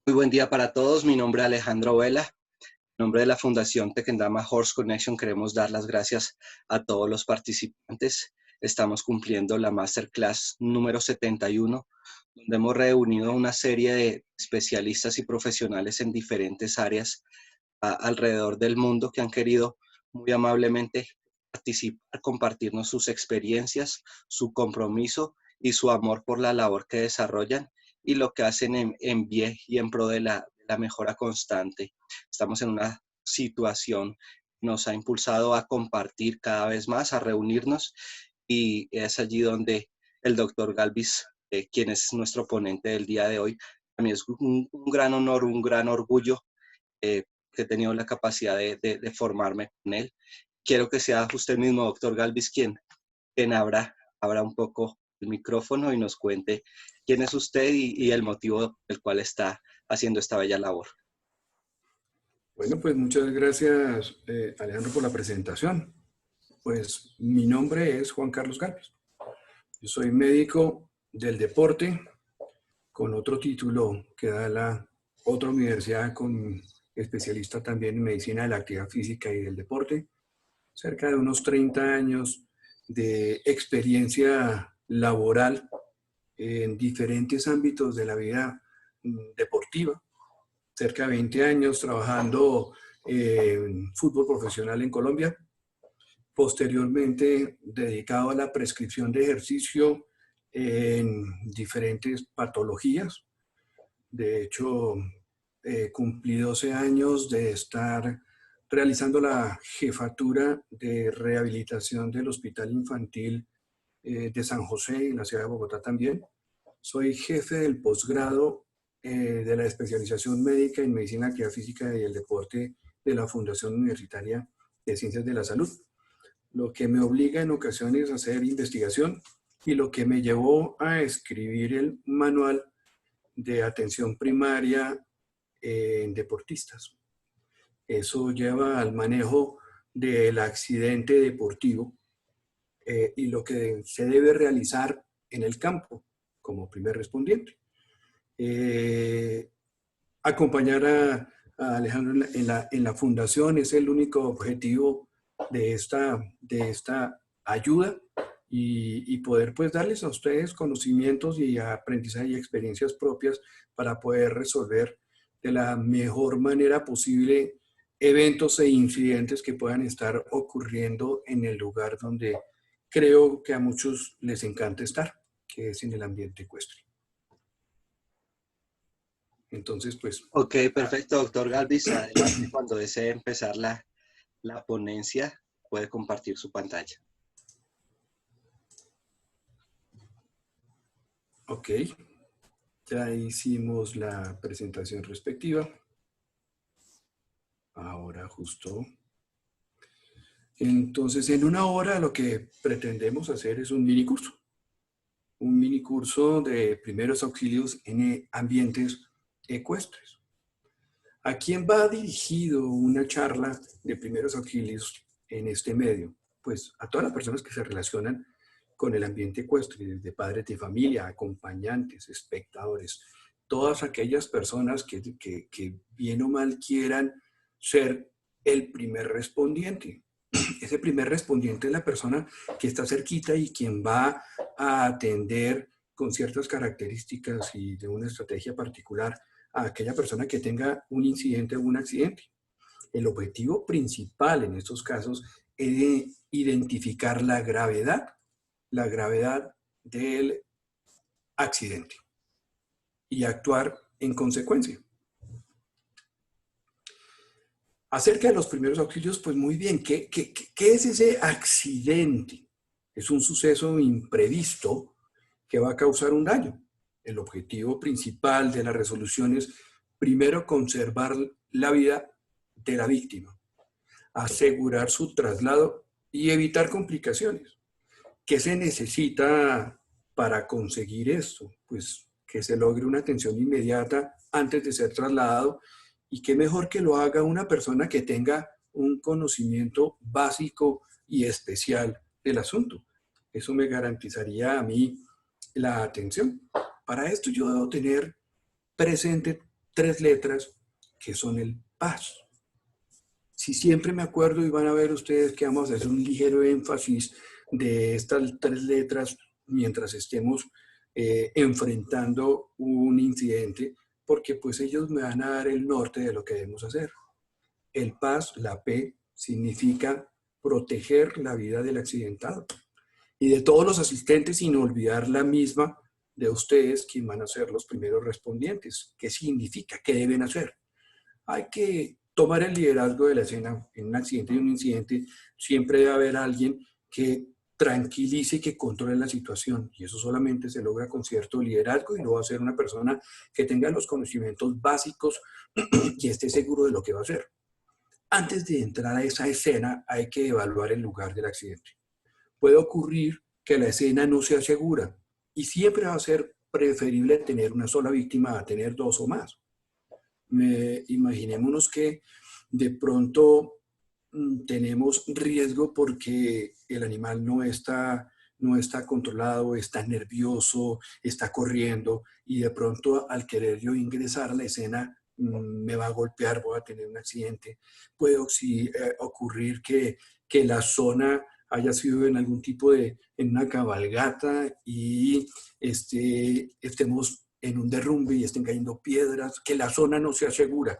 Muy buen día para todos. Mi nombre es Alejandro Vela. En nombre de la Fundación Tequendama Horse Connection queremos dar las gracias a todos los participantes. Estamos cumpliendo la Masterclass número 71, donde hemos reunido una serie de especialistas y profesionales en diferentes áreas alrededor del mundo que han querido muy amablemente participar, compartirnos sus experiencias, su compromiso y su amor por la labor que desarrollan y lo que hacen en bien y en pro de la mejora constante. Estamos en una situación que nos ha impulsado a compartir cada vez más, a reunirnos, y es allí donde el doctor Galvis, quien es nuestro ponente del día de hoy, también es un gran honor, un gran orgullo, que he tenido la capacidad de formarme con él. Quiero que sea usted mismo, doctor Galvis, quien abra un poco el micrófono y nos cuente quién es usted y el motivo del cual está haciendo esta bella labor. Bueno, pues muchas gracias, Alejandro, por la presentación. Pues mi nombre es Juan Carlos Galvis. Yo soy médico del deporte con otro título que da la otra universidad, con especialista también en medicina de la actividad física y del deporte. Cerca de unos 30 años de experiencia laboral en diferentes ámbitos de la vida deportiva. Cerca de 20 años trabajando en fútbol profesional en Colombia. Posteriormente dedicado a la prescripción de ejercicio en diferentes patologías. De hecho, cumplí 12 años de estar realizando la jefatura de rehabilitación del Hospital Infantil de San José, en la ciudad de Bogotá también. Soy jefe del posgrado de la especialización médica en medicina, actividad física y el deporte de la Fundación Universitaria de Ciencias de la Salud, lo que me obliga en ocasiones a hacer investigación y lo que me llevó a escribir el manual de atención primaria en deportistas. Eso lleva al manejo del accidente deportivo y lo que se debe realizar en el campo como primer respondiente. Acompañar a Alejandro en la fundación es el único objetivo de esta ayuda y poder pues darles a ustedes conocimientos y aprendizaje y experiencias propias para poder resolver de la mejor manera posible eventos e incidentes que puedan estar ocurriendo en el lugar donde creo que a muchos les encanta estar, que es en el ambiente ecuestre. Entonces, pues... Ok, perfecto, doctor Galvis. Adelante, cuando desee empezar la ponencia, puede compartir su pantalla. Ok, ya hicimos la presentación respectiva. Ahora justo. Entonces, en una hora lo que pretendemos hacer es un mini curso. Un mini curso de primeros auxilios en ambientes ecuestres. ¿A quién va dirigido una charla de primeros auxilios en este medio? Pues a todas las personas que se relacionan con el ambiente ecuestre, desde padres de familia, acompañantes, espectadores, todas aquellas personas que bien o mal quieran ser el primer respondiente. Ese primer respondiente es la persona que está cerquita y quien va a atender con ciertas características y de una estrategia particular a aquella persona que tenga un incidente o un accidente. El objetivo principal en estos casos es identificar la gravedad del accidente y actuar en consecuencia. Acerca de los primeros auxilios, pues muy bien, ¿qué es ese accidente? Es un suceso imprevisto que va a causar un daño. El objetivo principal de la resolución es, primero, conservar la vida de la víctima, asegurar su traslado y evitar complicaciones. ¿Qué se necesita para conseguir esto? Pues que se logre una atención inmediata antes de ser trasladado, y qué mejor que lo haga una persona que tenga un conocimiento básico y especial del asunto. Eso me garantizaría a mí la atención. Para esto yo debo tener presente tres letras que son el PAS. Si siempre me acuerdo, y van a ver ustedes que vamos a hacer un ligero énfasis de estas tres letras mientras estemos enfrentando un incidente, porque pues ellos me van a dar el norte de lo que debemos hacer. El PAS, la P, significa proteger la vida del accidentado y de todos los asistentes, sin olvidar la misma de ustedes, quienes van a ser los primeros respondientes. ¿Qué significa? ¿Qué deben hacer? Hay que tomar el liderazgo de la escena. En un accidente y un incidente siempre debe haber alguien que tranquilice y que controle la situación. Y eso solamente se logra con cierto liderazgo, y lo va a hacer una persona que tenga los conocimientos básicos y esté seguro de lo que va a hacer. Antes de entrar a esa escena hay que evaluar el lugar del accidente. Puede ocurrir que la escena no sea segura y siempre va a ser preferible tener una sola víctima a tener dos o más. Imaginémonos que de pronto tenemos riesgo porque el animal no está controlado, está nervioso, está corriendo, y de pronto al querer yo ingresar a la escena me va a golpear, voy a tener un accidente. Puede ocurrir que la zona haya sido en algún tipo en una cabalgata y estemos en un derrumbe y estén cayendo piedras, que la zona no sea segura.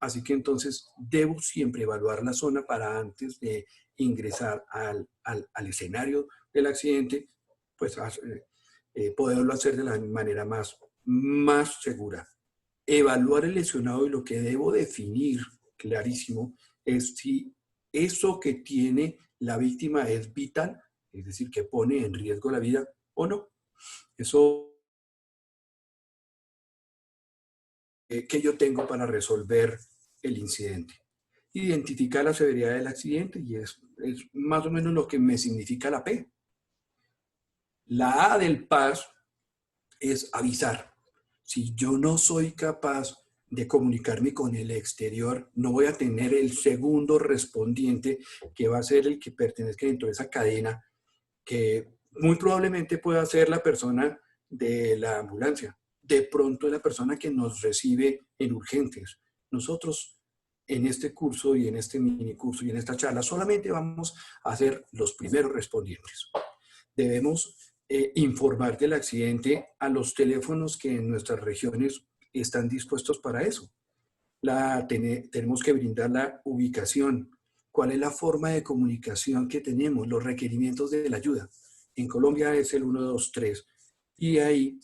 Así que entonces debo siempre evaluar la zona para, antes de ingresar al escenario del accidente, pues poderlo hacer de la manera más segura. Evaluar el lesionado, y lo que debo definir clarísimo es si eso que tiene la víctima es vital, es decir, que pone en riesgo la vida o no. Eso que yo tengo para resolver el incidente. Identificar la severidad del accidente, y es más o menos lo que me significa la P. La A del PAS es avisar. Si yo no soy capaz de comunicarme con el exterior, no voy a tener el segundo respondiente, que va a ser el que pertenezca dentro de esa cadena, que muy probablemente pueda ser la persona de la ambulancia. De pronto es la persona que nos recibe en urgentes. Nosotros en este curso y en este mini curso y en esta charla solamente vamos a ser los primeros respondientes. Debemos informar del accidente a los teléfonos que en nuestras regiones están dispuestos para eso. Tenemos que brindar la ubicación, cuál es la forma de comunicación que tenemos, los requerimientos de la ayuda. En Colombia es el 123, y ahí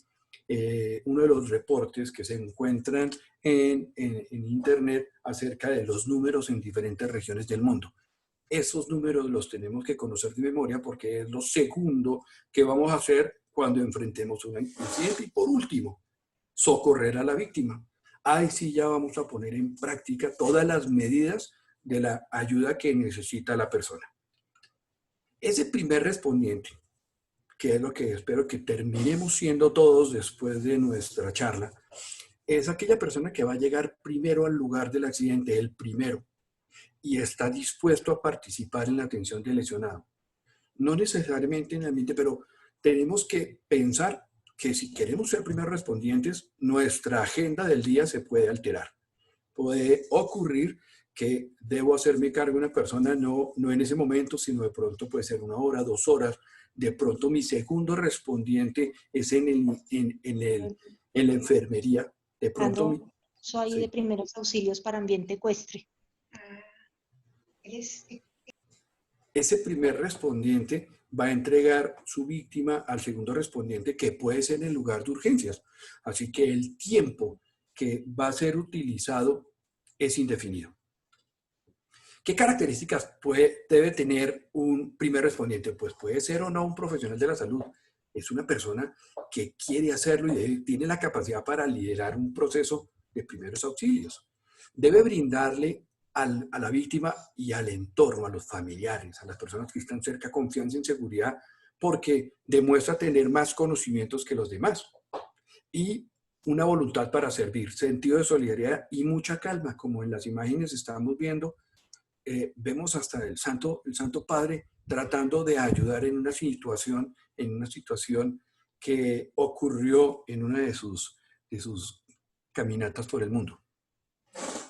uno de los reportes que se encuentran en internet acerca de los números en diferentes regiones del mundo. Esos números los tenemos que conocer de memoria, porque es lo segundo que vamos a hacer cuando enfrentemos un incidente. Y por último, socorrer a la víctima. Ahí sí ya vamos a poner en práctica todas las medidas de la ayuda que necesita la persona. Ese primer respondiente, que es lo que espero que terminemos siendo todos después de nuestra charla, es aquella persona que va a llegar primero al lugar del accidente, el primero, y está dispuesto a participar en la atención del lesionado. No necesariamente en el ambiente, pero tenemos que pensar que si queremos ser primeros respondientes, nuestra agenda del día se puede alterar. Puede ocurrir que debo hacerme cargo de una persona, no en ese momento, sino de pronto puede ser 1 hora, 2 horas. De pronto mi segundo respondiente es en la enfermería. De pronto soy sí. de primeros auxilios para ambiente ecuestre. Ese primer respondiente va a entregar su víctima al segundo respondiente, que puede ser en el lugar de urgencias. Así que el tiempo que va a ser utilizado es indefinido. ¿Qué características debe tener un primer respondiente? Pues puede ser o no un profesional de la salud. Es una persona que quiere hacerlo y tiene la capacidad para liderar un proceso de primeros auxilios. Debe brindarle a la víctima y al entorno, a los familiares, a las personas que están cerca, confianza y seguridad, porque demuestra tener más conocimientos que los demás. Y una voluntad para servir, sentido de solidaridad y mucha calma, como en las imágenes estamos viendo. Vemos hasta el Santo Padre tratando de ayudar en una situación que ocurrió en una de sus caminatas por el mundo.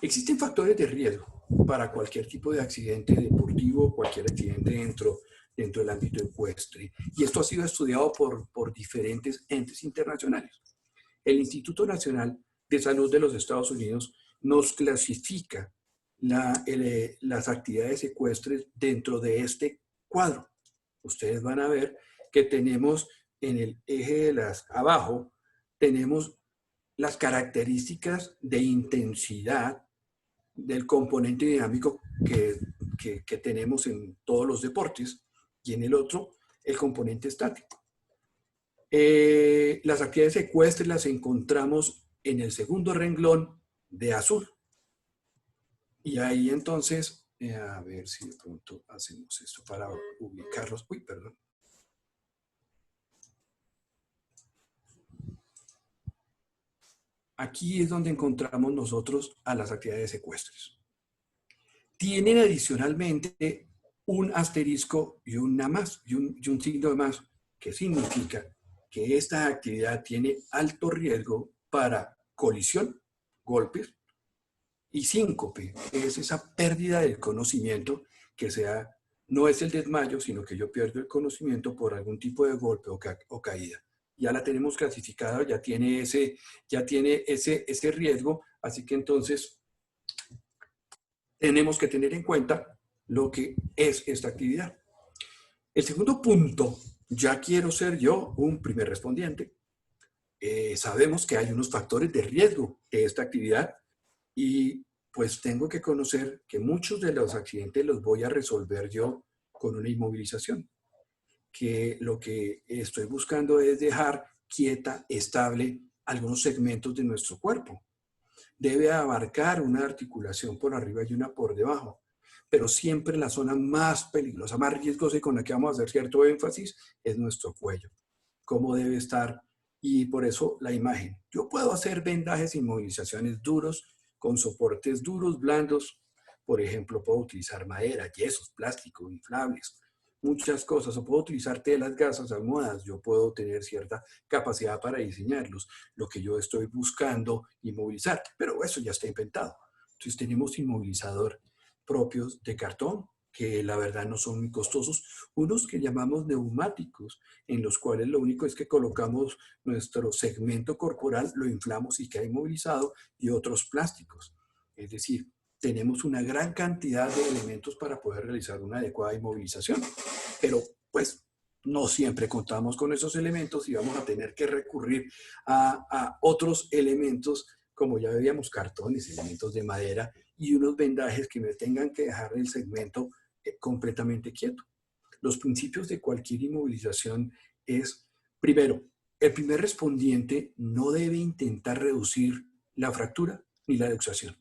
Existen factores de riesgo para cualquier tipo de accidente deportivo, cualquier accidente dentro del ámbito ecuestre. Y esto ha sido estudiado por diferentes entes internacionales. El Instituto Nacional de Salud de los Estados Unidos nos clasifica las actividades ecuestres dentro de este cuadro. Ustedes van a ver que tenemos en el eje de las abajo, tenemos las características de intensidad del componente dinámico que tenemos en todos los deportes, y en el otro, el componente estático. Las actividades ecuestres las encontramos en el segundo renglón de azul. Y ahí entonces, a ver si de pronto hacemos esto para ubicarlos. Uy, perdón. Aquí es donde encontramos nosotros a las actividades ecuestres. Tienen adicionalmente un asterisco y una más, y un signo de más, que significa que esta actividad tiene alto riesgo para colisión, golpes, y síncope, es esa pérdida del conocimiento que no es el desmayo, sino que yo pierdo el conocimiento por algún tipo de golpe o caída. Ya la tenemos clasificada, ya tiene ese riesgo, así que entonces tenemos que tener en cuenta lo que es esta actividad. El segundo punto, ya quiero ser yo un primer respondiente. Sabemos que hay unos factores de riesgo de esta actividad y pues tengo que conocer que muchos de los accidentes los voy a resolver yo con una inmovilización. Que lo que estoy buscando es dejar quieta, estable, algunos segmentos de nuestro cuerpo. Debe abarcar una articulación por arriba y una por debajo, pero siempre la zona más peligrosa, más riesgosa y con la que vamos a hacer cierto énfasis es nuestro cuello. Cómo debe estar, y por eso la imagen. Yo puedo hacer vendajes e inmovilizaciones duros, con soportes duros, blandos. Por ejemplo, puedo utilizar madera, yesos, plástico, inflables, muchas cosas. O puedo utilizar telas, gasas, almohadas. Yo puedo tener cierta capacidad para diseñarlos. Lo que yo estoy buscando inmovilizar. Pero eso ya está inventado. Entonces tenemos inmovilizador propios de cartón, que la verdad no son muy costosos. Unos que llamamos neumáticos, en los cuales lo único es que colocamos nuestro segmento corporal, lo inflamos y queda inmovilizado, y otros plásticos. Es decir, tenemos una gran cantidad de elementos para poder realizar una adecuada inmovilización. Pero pues no siempre contamos con esos elementos y vamos a tener que recurrir a otros elementos, como ya veíamos, cartones, elementos de madera y unos vendajes que me tengan que dejar el segmento completamente quieto. Los principios de cualquier inmovilización es, primero, el primer respondiente no debe intentar reducir la fractura ni la luxación.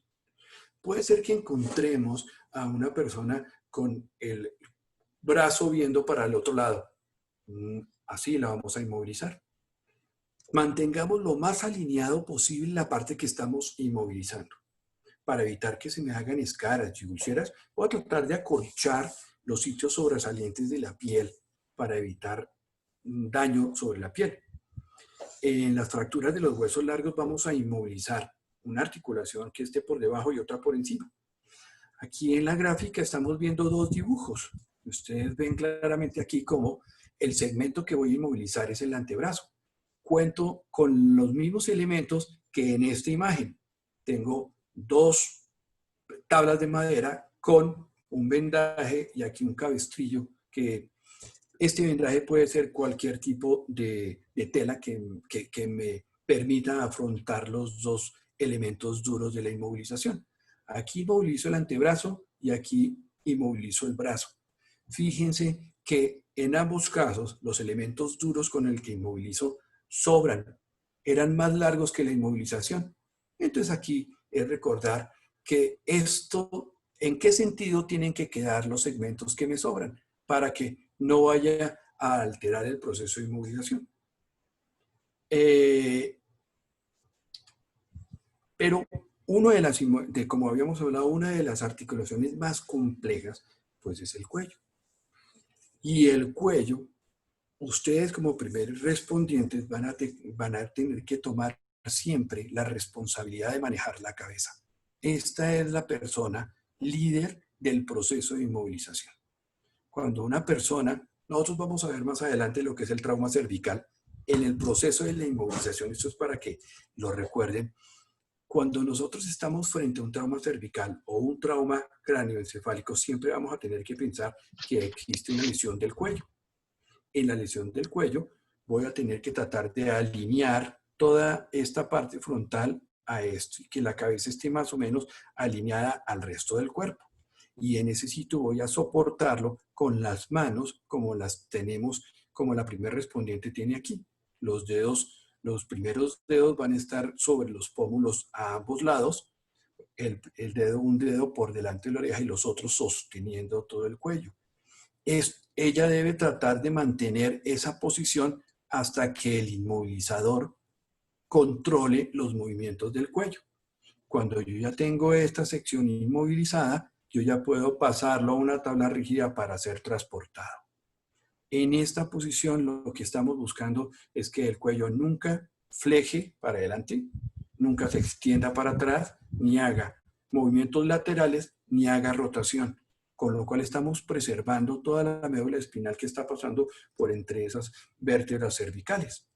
Puede ser que encontremos a una persona con el brazo viendo para el otro lado. Así la vamos a inmovilizar. Mantengamos lo más alineado posible la parte que estamos inmovilizando. Para evitar que se me hagan escaras y úlceras, voy a tratar de acolchar los sitios sobresalientes de la piel para evitar daño sobre la piel. En las fracturas de los huesos largos vamos a inmovilizar una articulación que esté por debajo y otra por encima. Aquí en la gráfica estamos viendo dos dibujos. Ustedes ven claramente aquí cómo el segmento que voy a inmovilizar es el antebrazo. Cuento con los mismos elementos que en esta imagen. Tengo dos tablas de madera con un vendaje y aquí un cabestrillo, que este vendaje puede ser cualquier tipo de tela que me permita afrontar los dos elementos duros de la inmovilización. Aquí inmovilizo el antebrazo y aquí inmovilizo el brazo. Fíjense que en ambos casos los elementos duros con el que inmovilizo sobran, eran más largos que la inmovilización. Entonces aquí es recordar que esto, ¿en qué sentido tienen que quedar los segmentos que me sobran? Para que no vaya a alterar el proceso de inmovilización. Pero como habíamos hablado, una de las articulaciones más complejas, pues es el cuello. Y el cuello, ustedes como primeros respondientes van a tener que tomar siempre la responsabilidad de manejar la cabeza. Esta es la persona líder del proceso de inmovilización. Cuando una persona, nosotros vamos a ver más adelante lo que es el trauma cervical, en el proceso de la inmovilización, esto es para que lo recuerden, cuando nosotros estamos frente a un trauma cervical o un trauma cráneoencefálico, siempre vamos a tener que pensar que existe una lesión del cuello. En la lesión del cuello voy a tener que tratar de alinear toda esta parte frontal a esto y que la cabeza esté más o menos alineada al resto del cuerpo. Y en ese sitio voy a soportarlo con las manos como las tenemos, como la primera respondiente tiene aquí. Los dedos, los primeros dedos van a estar sobre los pómulos a ambos lados, un dedo por delante de la oreja y los otros sosteniendo todo el cuello. Ella debe tratar de mantener esa posición hasta que el inmovilizador controle los movimientos del cuello. Cuando yo ya tengo esta sección inmovilizada, yo ya puedo pasarlo a una tabla rígida para ser transportado. En esta posición lo que estamos buscando es que el cuello nunca fleje para adelante, nunca se extienda para atrás, ni haga movimientos laterales, ni haga rotación. Con lo cual estamos preservando toda la médula espinal que está pasando por entre esas vértebras cervicales.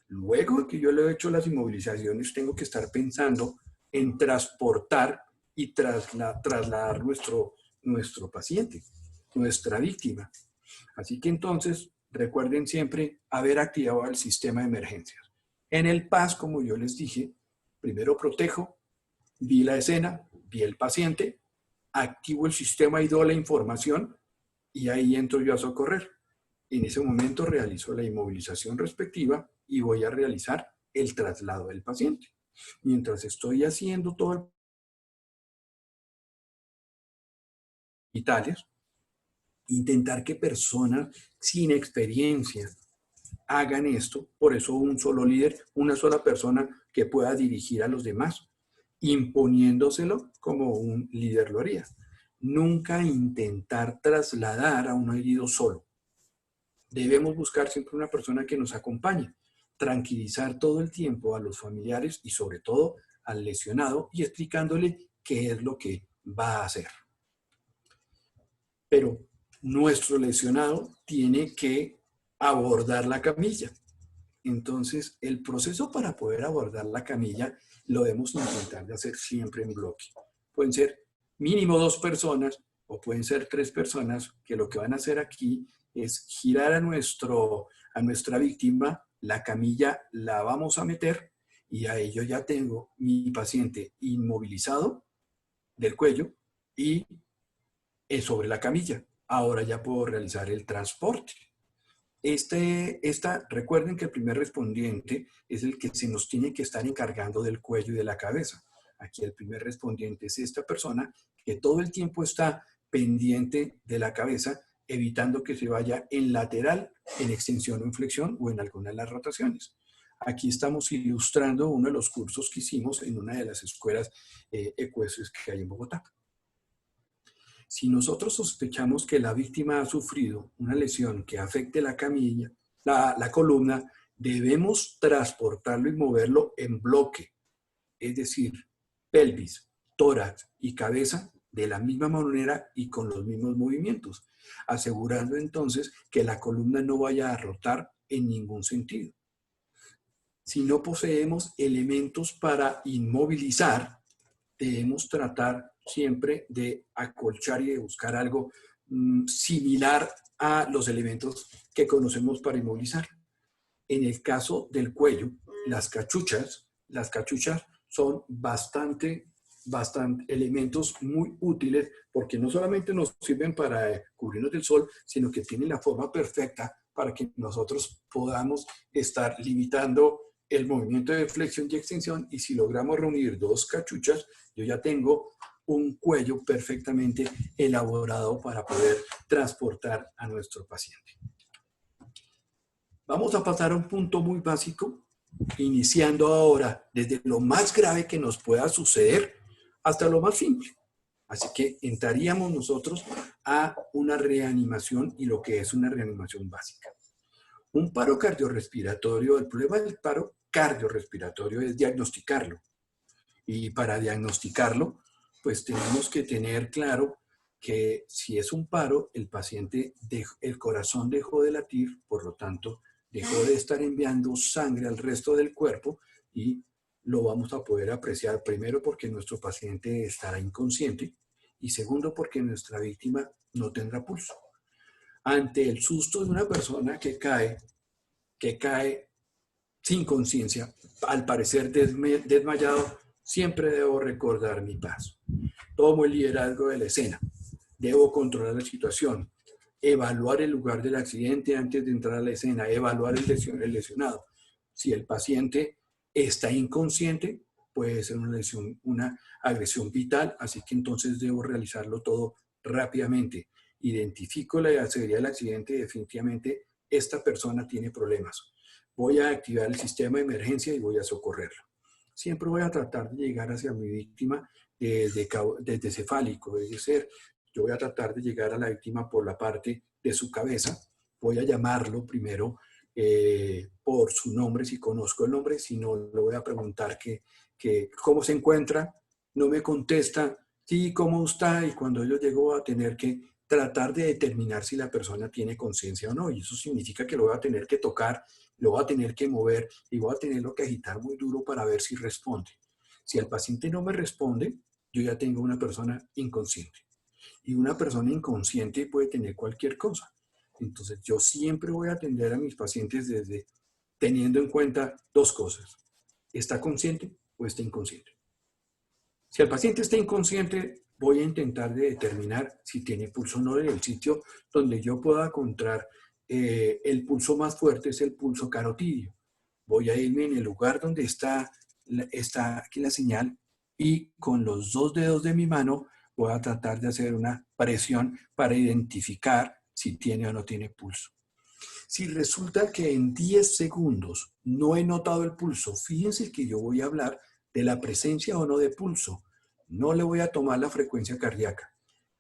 Luego que yo le he hecho las inmovilizaciones, tengo que estar pensando en transportar y trasladar nuestro paciente, nuestra víctima. Así que entonces, recuerden siempre haber activado el sistema de emergencias. En el PAS, como yo les dije, primero protejo, vi la escena, vi el paciente, activo el sistema y doy la información y ahí entro yo a socorrer. En ese momento realizo la inmovilización respectiva y voy a realizar el traslado del paciente. Mientras estoy haciendo todo el vitales, intentar que personas sin experiencia hagan esto, por eso un solo líder, una sola persona que pueda dirigir a los demás, imponiéndoselo como un líder lo haría. Nunca intentar trasladar a un herido solo. Debemos buscar siempre una persona que nos acompañe, tranquilizar todo el tiempo a los familiares y sobre todo al lesionado y explicándole qué es lo que va a hacer. Pero nuestro lesionado tiene que abordar la camilla. Entonces, el proceso para poder abordar la camilla lo debemos intentar de hacer siempre en bloque. Pueden ser mínimo 2 personas o pueden ser 3 personas que lo que van a hacer aquí es girar a nuestra víctima, la camilla la vamos a meter y a ello ya tengo mi paciente inmovilizado del cuello y sobre la camilla. Ahora ya puedo realizar el transporte. Recuerden que el primer respondiente es el que se nos tiene que estar encargando del cuello y de la cabeza. Aquí el primer respondiente es esta persona que todo el tiempo está pendiente de la cabeza, evitando que se vaya en lateral, en extensión o en flexión o en alguna de las rotaciones. Aquí estamos ilustrando uno de los cursos que hicimos en una de las escuelas ecuestres que hay en Bogotá. Si nosotros sospechamos que la víctima ha sufrido una lesión que afecte la camilla, la columna, debemos transportarlo y moverlo en bloque, es decir, pelvis, tórax y cabeza de la misma manera y con los mismos movimientos, asegurando entonces que la columna no vaya a rotar en ningún sentido. Si no poseemos elementos para inmovilizar, debemos tratar siempre de acolchar y de buscar algo similar a los elementos que conocemos para inmovilizar. En el caso del cuello, las cachuchas son bastante elementos muy útiles porque no solamente nos sirven para cubrirnos del sol, sino que tienen la forma perfecta para que nosotros podamos estar limitando el movimiento de flexión y extensión, y si logramos reunir 2 cachuchas, yo ya tengo un cuello perfectamente elaborado para poder transportar a nuestro paciente. Vamos a pasar a un punto muy básico, iniciando ahora desde lo más grave que nos pueda suceder hasta lo más simple. Así que entraríamos nosotros a una reanimación y lo que es una reanimación básica. Un paro cardiorrespiratorio, el problema del paro cardiorrespiratorio es diagnosticarlo. Y para diagnosticarlo, pues tenemos que tener claro que si es un paro, el paciente, el corazón dejó de latir, por lo tanto, dejó de estar enviando sangre al resto del cuerpo y lo vamos a poder apreciar primero porque nuestro paciente estará inconsciente y segundo porque nuestra víctima no tendrá pulso. Ante el susto de una persona que cae sin conciencia, al parecer desmayado, siempre debo recordar mi paso. Tomo el liderazgo de la escena. Debo controlar la situación, evaluar el lugar del accidente antes de entrar a la escena, evaluar el lesionado. Si el paciente está inconsciente, puede ser una agresión vital, así que entonces debo realizarlo todo rápidamente. Identifico la severidad del accidente y definitivamente esta persona tiene problemas. Voy a activar el sistema de emergencia y voy a socorrerlo. Siempre voy a tratar de llegar hacia mi víctima desde cefálico, es decir, yo voy a tratar de llegar a la víctima por la parte de su cabeza. Voy a llamarlo primero por su nombre, si conozco el nombre. Si no, le voy a preguntar cómo se encuentra. No me contesta, sí, ¿cómo está? Y cuando yo llego a tener que tratar de determinar si la persona tiene conciencia o no. Y eso significa que lo voy a tener que tocar, lo voy a tener que mover y voy a tenerlo que agitar muy duro para ver si responde. Si el paciente no me responde, yo ya tengo una persona inconsciente. Y una persona inconsciente puede tener cualquier cosa. Entonces, yo siempre voy a atender a mis pacientes desde teniendo en cuenta dos cosas. ¿Está consciente o está inconsciente? Si el paciente está inconsciente, voy a intentar de determinar si tiene pulso o no. En el sitio donde yo pueda encontrar el pulso más fuerte es el pulso carotidio. Voy a irme en el lugar donde está aquí la señal y con los dos dedos de mi mano voy a tratar de hacer una presión para identificar si tiene o no tiene pulso. Si resulta que en 10 segundos no he notado el pulso, fíjense que yo voy a hablar de la presencia o no de pulso. No le voy a tomar la frecuencia cardíaca.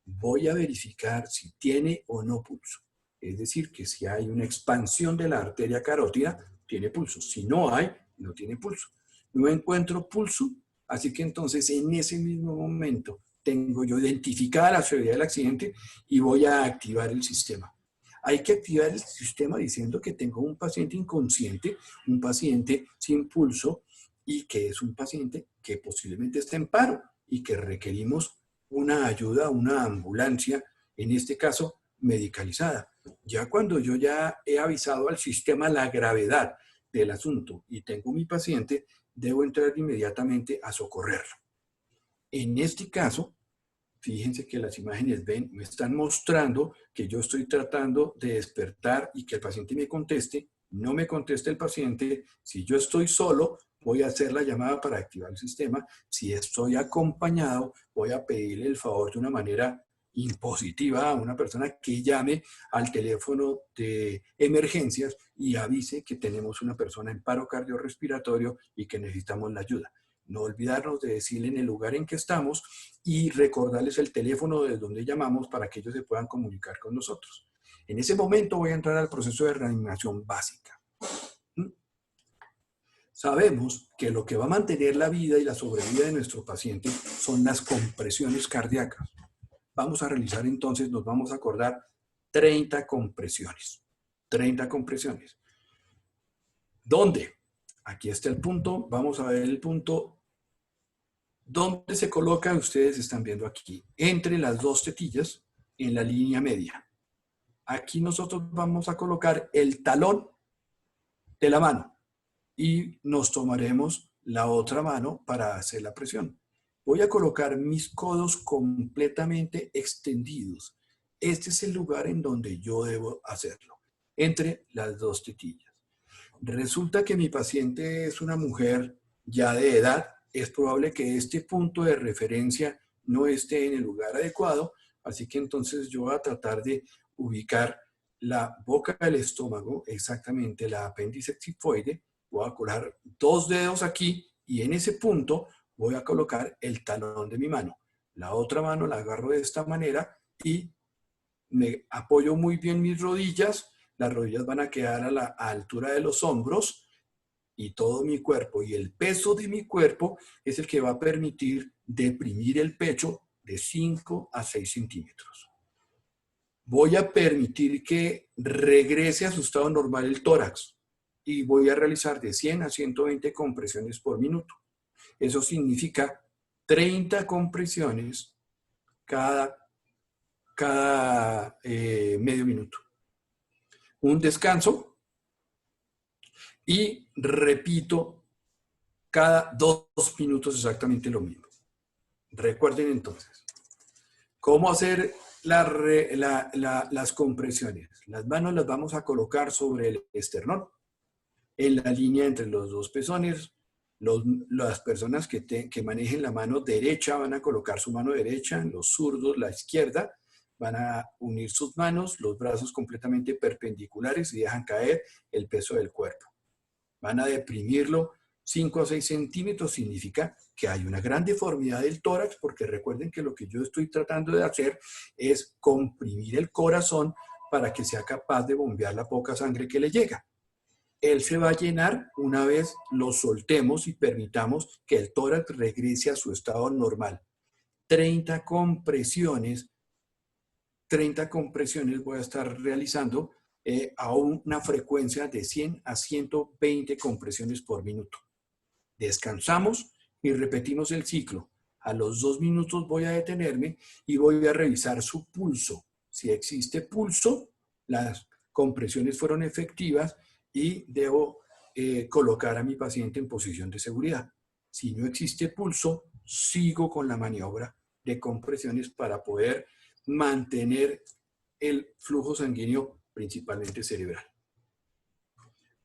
Voy a verificar si tiene o no pulso. Es decir, que si hay una expansión de la arteria carótida, tiene pulso. Si no hay, no tiene pulso. No encuentro pulso, así que entonces en ese mismo momento tengo yo identificada la severidad del accidente y voy a activar el sistema. Hay que activar el sistema diciendo que tengo un paciente inconsciente, un paciente sin pulso y que es un paciente que posiblemente está en paro y que requerimos una ayuda, una ambulancia, en este caso medicalizada. Ya cuando yo ya he avisado al sistema la gravedad del asunto y tengo mi paciente, debo entrar inmediatamente a socorrerlo. En este caso, fíjense que las imágenes me están mostrando que yo estoy tratando de despertar y que el paciente me conteste. No me contesta el paciente. Si yo estoy solo, voy a hacer la llamada para activar el sistema. Si estoy acompañado, voy a pedirle el favor de una manera impositiva a una persona que llame al teléfono de emergencias y avise que tenemos una persona en paro cardiorrespiratorio y que necesitamos la ayuda. No olvidarnos de decirle en el lugar en que estamos y recordarles el teléfono desde donde llamamos para que ellos se puedan comunicar con nosotros. En ese momento voy a entrar al proceso de reanimación básica. Sabemos que lo que va a mantener la vida y la sobrevida de nuestro paciente son las compresiones cardíacas. Vamos a realizar entonces, nos vamos a acordar 30 compresiones. 30 compresiones. ¿Dónde? Aquí está el punto. Vamos a ver el punto. ¿Dónde se coloca? Ustedes están viendo aquí. Entre las dos tetillas, en la línea media. Aquí nosotros vamos a colocar el talón de la mano y nos tomaremos la otra mano para hacer la presión. Voy a colocar mis codos completamente extendidos. Este es el lugar en donde yo debo hacerlo, entre las dos tetillas. Resulta que mi paciente es una mujer ya de edad. Es probable que este punto de referencia no esté en el lugar adecuado, así que entonces yo voy a tratar de ubicar la boca del estómago, exactamente la apéndice xifoide. Voy a colocar dos dedos aquí y en ese punto voy a colocar el talón de mi mano. La otra mano la agarro de esta manera y me apoyo muy bien mis rodillas. Las rodillas van a quedar a la altura de los hombros y todo mi cuerpo y el peso de mi cuerpo es el que va a permitir deprimir el pecho de 5 a 6 centímetros. Voy a permitir que regrese a su estado normal el tórax y voy a realizar de 100 a 120 compresiones por minuto. Eso significa 30 compresiones cada medio minuto. Un descanso y repito cada 2 minutos exactamente lo mismo. Recuerden entonces, ¿cómo hacer las compresiones? Las manos las vamos a colocar sobre el esternón, en la línea entre los dos pezones. Las personas que manejen la mano derecha van a colocar su mano derecha, los zurdos la izquierda, van a unir sus manos, los brazos completamente perpendiculares y dejan caer el peso del cuerpo. Van a deprimirlo 5 a 6 centímetros, significa que hay una gran deformidad del tórax, porque recuerden que lo que yo estoy tratando de hacer es comprimir el corazón para que sea capaz de bombear la poca sangre que le llega. Él se va a llenar una vez lo soltemos y permitamos que el tórax regrese a su estado normal. 30 compresiones voy a estar realizando a una frecuencia de 100 a 120 compresiones por minuto. Descansamos y repetimos el ciclo. A los 2 minutos voy a detenerme y voy a revisar su pulso. Si existe pulso, las compresiones fueron efectivas y debo colocar a mi paciente en posición de seguridad. Si no existe pulso, sigo con la maniobra de compresiones para poder mantener el flujo sanguíneo principalmente cerebral.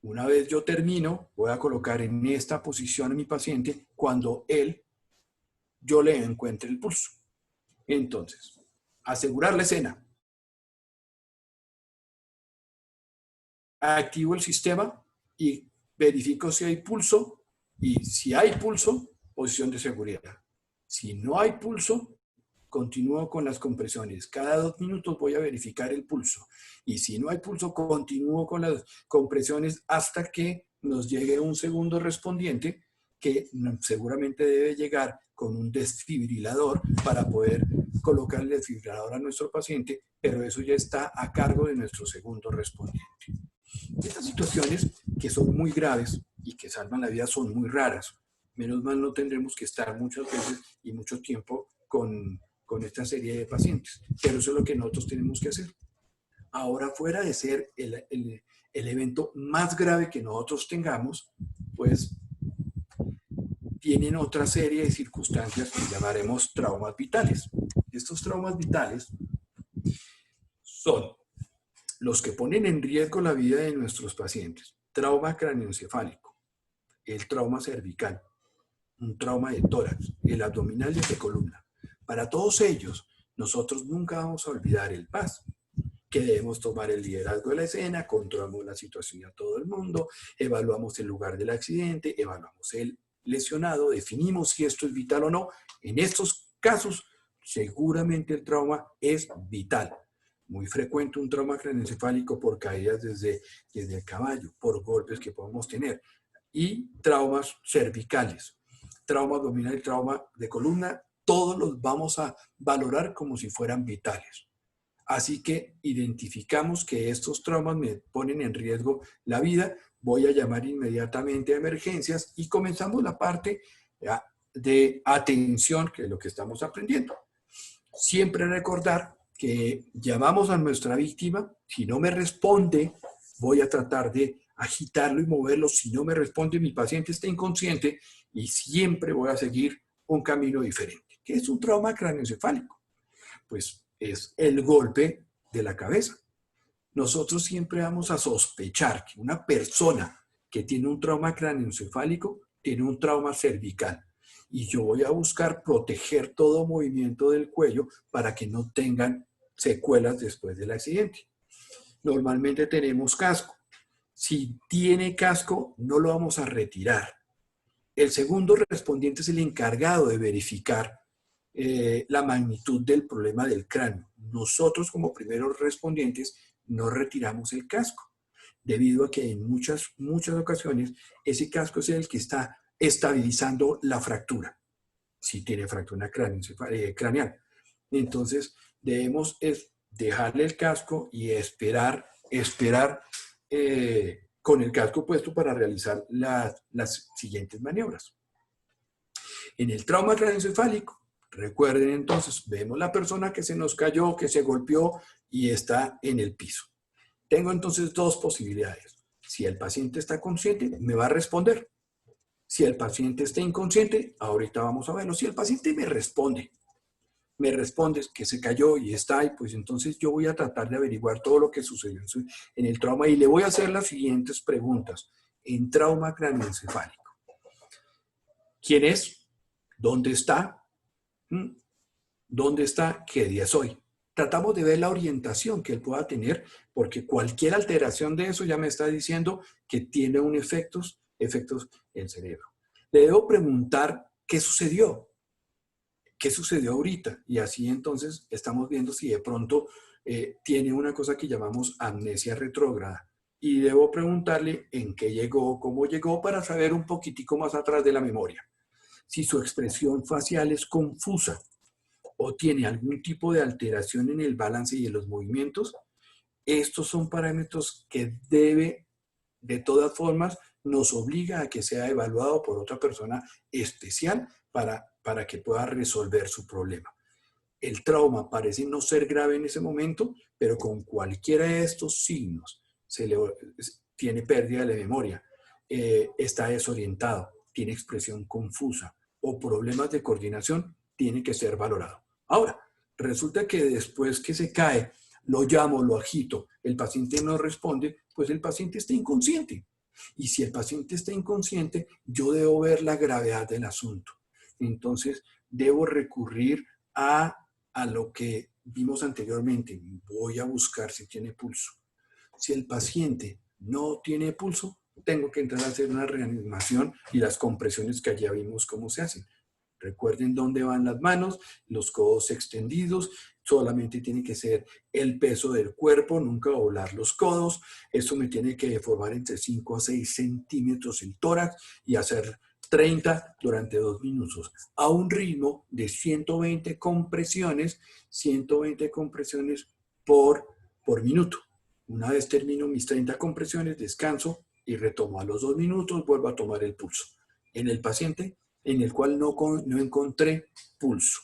Una vez yo termino, voy a colocar en esta posición a mi paciente cuando yo le encuentre el pulso. Entonces, asegurar la escena. Activo el sistema y verifico si hay pulso, y si hay pulso, posición de seguridad. Si no hay pulso, continúo con las compresiones. Cada 2 minutos voy a verificar el pulso. Y si no hay pulso, continúo con las compresiones hasta que nos llegue un segundo respondiente que seguramente debe llegar con un desfibrilador para poder colocar el desfibrilador a nuestro paciente, pero eso ya está a cargo de nuestro segundo respondiente. Estas situaciones que son muy graves y que salvan la vida son muy raras. Menos mal no tendremos que estar muchas veces y mucho tiempo con esta serie de pacientes. Pero eso es lo que nosotros tenemos que hacer. Ahora, fuera de ser el evento más grave que nosotros tengamos, pues tienen otra serie de circunstancias que llamaremos traumas vitales. Estos traumas vitales son los que ponen en riesgo la vida de nuestros pacientes. Trauma craneoencefálico, el trauma cervical, un trauma de tórax, el abdominal y el de columna. Para todos ellos, nosotros nunca vamos a olvidar el PAS, que debemos tomar el liderazgo de la escena, controlamos la situación a todo el mundo, evaluamos el lugar del accidente, evaluamos el lesionado, definimos si esto es vital o no. En estos casos, seguramente el trauma es vital. Muy frecuente un trauma craneoencefálico por caídas desde el caballo, por golpes que podemos tener. Y traumas cervicales, trauma abdominal y trauma de columna, todos los vamos a valorar como si fueran vitales. Así que identificamos que estos traumas me ponen en riesgo la vida, voy a llamar inmediatamente a emergencias y comenzamos la parte de atención, que es lo que estamos aprendiendo. Siempre recordar que llamamos a nuestra víctima, si no me responde, voy a tratar de agitarlo y moverlo. Si no me responde, mi paciente está inconsciente y siempre voy a seguir un camino diferente. ¿Qué es un trauma craneoencefálico? Pues es el golpe de la cabeza. Nosotros siempre vamos a sospechar que una persona que tiene un trauma craneoencefálico tiene un trauma cervical. Y yo voy a buscar proteger todo movimiento del cuello para que no tengan secuelas después del accidente. Normalmente tenemos casco. Si tiene casco, no lo vamos a retirar. El segundo respondiente es el encargado de verificar la magnitud del problema del cráneo. Nosotros, como primeros respondientes, no retiramos el casco. debido a que en muchas ocasiones ese casco es el que está estabilizando la fractura, si tiene fractura craneal. Entonces, debemos dejarle el casco y esperar con el casco puesto para realizar las siguientes maniobras. En el trauma craneoencefálico, recuerden entonces, vemos la persona que se nos cayó, que se golpeó y está en el piso. Tengo entonces dos posibilidades. Si el paciente está consciente, me va a responder. Si el paciente está inconsciente, ahorita vamos a verlo. Si el paciente me responde que se cayó y está ahí, pues entonces yo voy a tratar de averiguar todo lo que sucedió en el trauma y le voy a hacer las siguientes preguntas en trauma craneoencefálico. ¿Quién es? ¿Dónde está? ¿Dónde está? ¿Qué día es hoy? Tratamos de ver la orientación que él pueda tener, porque cualquier alteración de eso ya me está diciendo que tiene un efectos en el cerebro. Le debo preguntar qué sucedió. ¿Qué sucedió ahorita? Y así entonces estamos viendo si de pronto tiene una cosa que llamamos amnesia retrógrada. Y debo preguntarle en qué llegó, cómo llegó, para saber un poquitico más atrás de la memoria. Si su expresión facial es confusa o tiene algún tipo de alteración en el balance y en los movimientos, estos son parámetros que debe, de todas formas, nos obliga a que sea evaluado por otra persona especial para que pueda resolver su problema. El trauma parece no ser grave en ese momento, pero con cualquiera de estos signos tiene pérdida de memoria, está desorientado, tiene expresión confusa o problemas de coordinación, tiene que ser valorado. Ahora, resulta que después que se cae, lo llamo, lo agito, el paciente no responde, pues el paciente está inconsciente. Y si el paciente está inconsciente, yo debo ver la gravedad del asunto. Entonces, debo recurrir a lo que vimos anteriormente. Voy a buscar si tiene pulso. Si el paciente no tiene pulso, tengo que entrar a hacer una reanimación y las compresiones que ya vimos cómo se hacen. Recuerden dónde van las manos, los codos extendidos, solamente tiene que ser el peso del cuerpo, nunca doblar los codos. Eso me tiene que formar entre 5 a 6 centímetros el tórax y hacer 30 durante 2 minutos, a un ritmo de 120 compresiones por minuto. Una vez termino mis 30 compresiones, descanso y retomo. A los 2 minutos vuelvo a tomar el pulso. En el paciente en el cual no encontré pulso.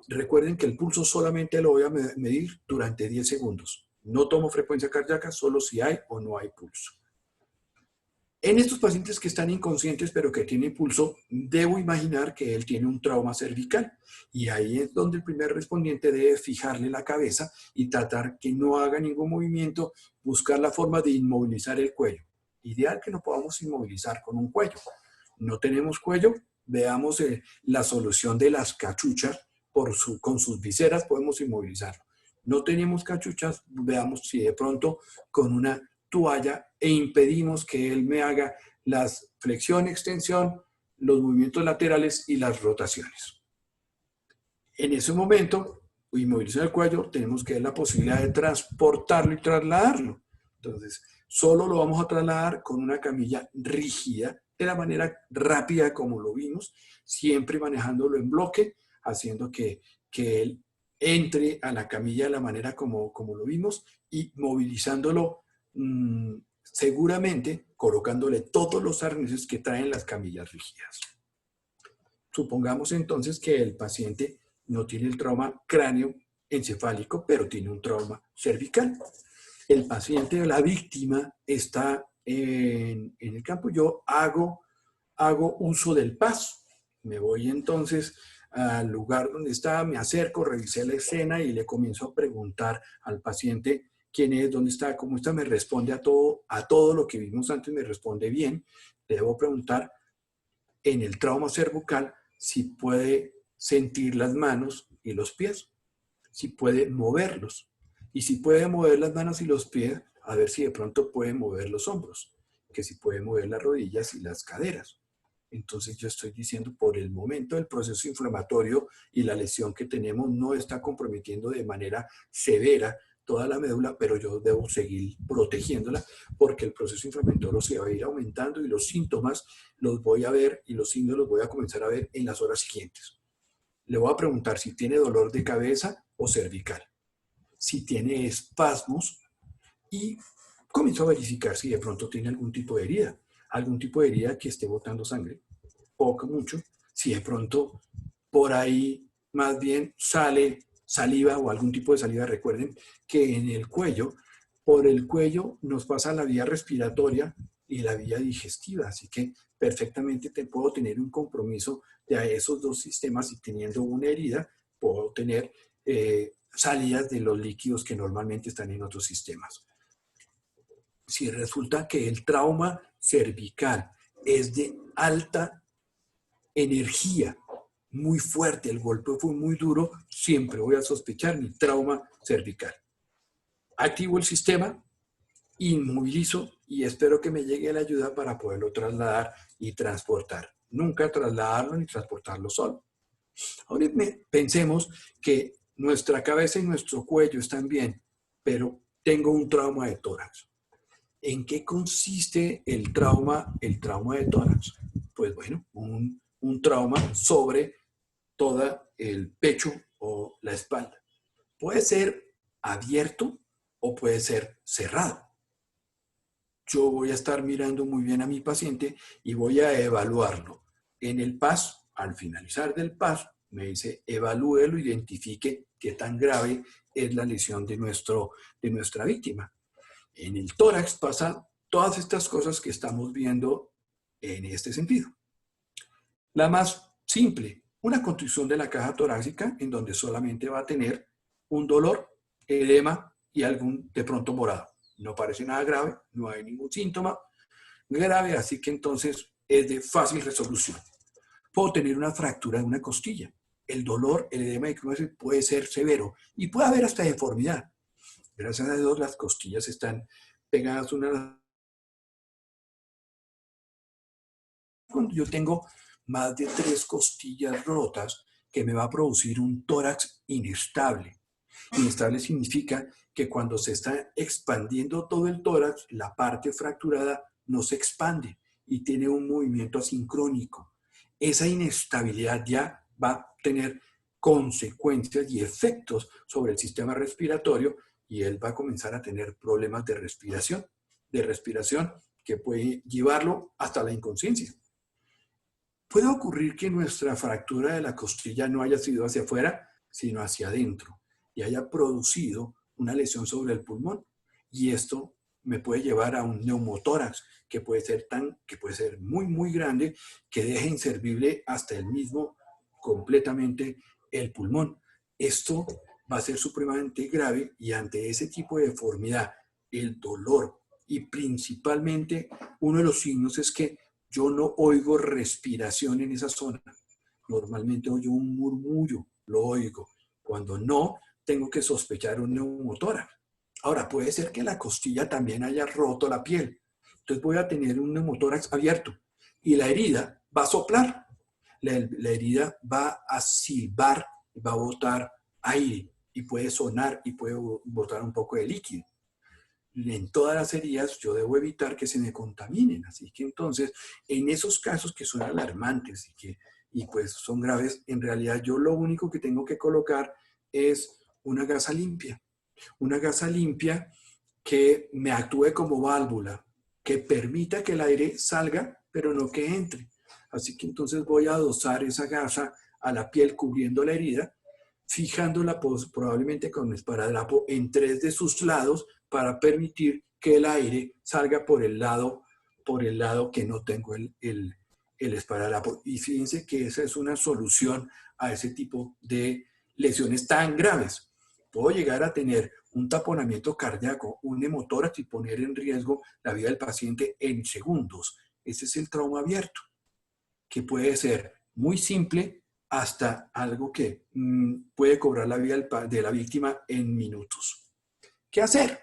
Recuerden que el pulso solamente lo voy a medir durante 10 segundos. No tomo frecuencia cardíaca solo si hay o no hay pulso. En estos pacientes que están inconscientes pero que tienen pulso, debo imaginar que él tiene un trauma cervical. Y ahí es donde el primer respondiente debe fijarle la cabeza y tratar que no haga ningún movimiento, buscar la forma de inmovilizar el cuello. Ideal que lo podamos inmovilizar con un cuello. No tenemos cuello, veamos la solución de las cachuchas, con sus viseras podemos inmovilizarlo. No tenemos cachuchas, veamos si de pronto con una toalla e impedimos que él me haga las flexión, extensión, los movimientos laterales y las rotaciones. En ese momento, inmovilizar el cuello, tenemos que dar la posibilidad de transportarlo y trasladarlo. Entonces, solo lo vamos a trasladar con una camilla rígida, de la manera rápida como lo vimos, siempre manejándolo en bloque, haciendo que él entre a la camilla de la manera como lo vimos y movilizándolo seguramente colocándole todos los arneses que traen las camillas rígidas. Supongamos entonces que el paciente no tiene el trauma cráneoencefálico, pero tiene un trauma cervical. El paciente, la víctima, está en el campo. Yo hago uso del paso. Me voy entonces al lugar donde está, me acerco, revisé la escena y le comienzo a preguntar al paciente quién es, dónde está, cómo está. Me responde a todo lo que vimos antes, me responde bien. Le debo preguntar en el trauma cervical si puede sentir las manos y los pies, si puede moverlos. Y si puede mover las manos y los pies, a ver si de pronto puede mover los hombros, que si puede mover las rodillas y las caderas. Entonces yo estoy diciendo, por el momento el proceso inflamatorio y la lesión que tenemos no está comprometiendo de manera severa toda la médula, pero yo debo seguir protegiéndola porque el proceso inflamatorio se va a ir aumentando y los síntomas los voy a ver y los signos los voy a comenzar a ver en las horas siguientes. Le voy a preguntar si tiene dolor de cabeza o cervical, si tiene espasmos y comienzo a verificar si de pronto tiene algún tipo de herida que esté botando sangre, poco, mucho, si de pronto por ahí más bien sale saliva o algún tipo de saliva. Recuerden que en el cuello, por el cuello nos pasa la vía respiratoria y la vía digestiva, así que perfectamente puedo tener un compromiso de esos dos sistemas y teniendo una herida puedo tener salidas de los líquidos que normalmente están en otros sistemas. Si resulta que el trauma cervical es de alta energía, muy fuerte, el golpe fue muy duro, siempre voy a sospechar mi trauma cervical. Activo el sistema, inmovilizo y espero que me llegue la ayuda para poderlo trasladar y transportar. Nunca trasladarlo ni transportarlo solo. Ahora pensemos que nuestra cabeza y nuestro cuello están bien, pero tengo un trauma de tórax. ¿En qué consiste el trauma de tórax? Pues bueno, un trauma sobre todo el pecho o la espalda. Puede ser abierto o puede ser cerrado. Yo voy a estar mirando muy bien a mi paciente y voy a evaluarlo. En el PAS, al finalizar del PAS, me dice evalúelo, identifique qué tan grave es la lesión de nuestra víctima. En el tórax pasan todas estas cosas que estamos viendo en este sentido. La más simple, una contusión de la caja torácica en donde solamente va a tener un dolor, edema y algún de pronto morado. No parece nada grave, no hay ningún síntoma grave, así que entonces es de fácil resolución. Puedo tener una fractura de una costilla. El dolor, el edema y puede ser severo y puede haber hasta deformidad. Gracias a Dios las costillas están pegadas una a la... Cuando yo tengo más de 3 costillas rotas, que me va a producir un tórax inestable. Inestable significa que cuando se está expandiendo todo el tórax, la parte fracturada no se expande y tiene un movimiento asincrónico. Esa inestabilidad ya va a tener consecuencias y efectos sobre el sistema respiratorio y él va a comenzar a tener problemas de respiración que puede llevarlo hasta la inconsciencia. Puede ocurrir que nuestra fractura de la costilla no haya sido hacia afuera, sino hacia adentro y haya producido una lesión sobre el pulmón. Y esto me puede llevar a un neumotórax que puede ser muy, muy grande, que deje inservible hasta el mismo completamente el pulmón. Esto va a ser supremamente grave y ante ese tipo de deformidad, el dolor y principalmente uno de los signos es que yo no oigo respiración en esa zona. Normalmente oigo un murmullo, lo oigo. Cuando no, tengo que sospechar un neumotórax. Ahora, puede ser que la costilla también haya roto la piel. Entonces voy a tener un neumotórax abierto y la herida va a soplar. La herida va a silbar, va a botar aire y puede sonar y puede botar un poco de líquido. En todas las heridas yo debo evitar que se me contaminen. Así que entonces, en esos casos que son alarmantes y pues son graves, en realidad yo lo único que tengo que colocar es una gasa limpia. Una gasa limpia que me actúe como válvula, que permita que el aire salga, pero no que entre. Así que entonces voy a adosar esa gasa a la piel cubriendo la herida, fijándola probablemente con esparadrapo en 3 de sus lados para permitir que el aire salga por el lado que no tengo el esparadrapo. Y fíjense que esa es una solución a ese tipo de lesiones tan graves. Puedo llegar a tener un taponamiento cardíaco, un neumotórax y poner en riesgo la vida del paciente en segundos. Ese es el trauma abierto, que puede ser muy simple hasta algo que puede cobrar la vida de la víctima en minutos. ¿Qué hacer?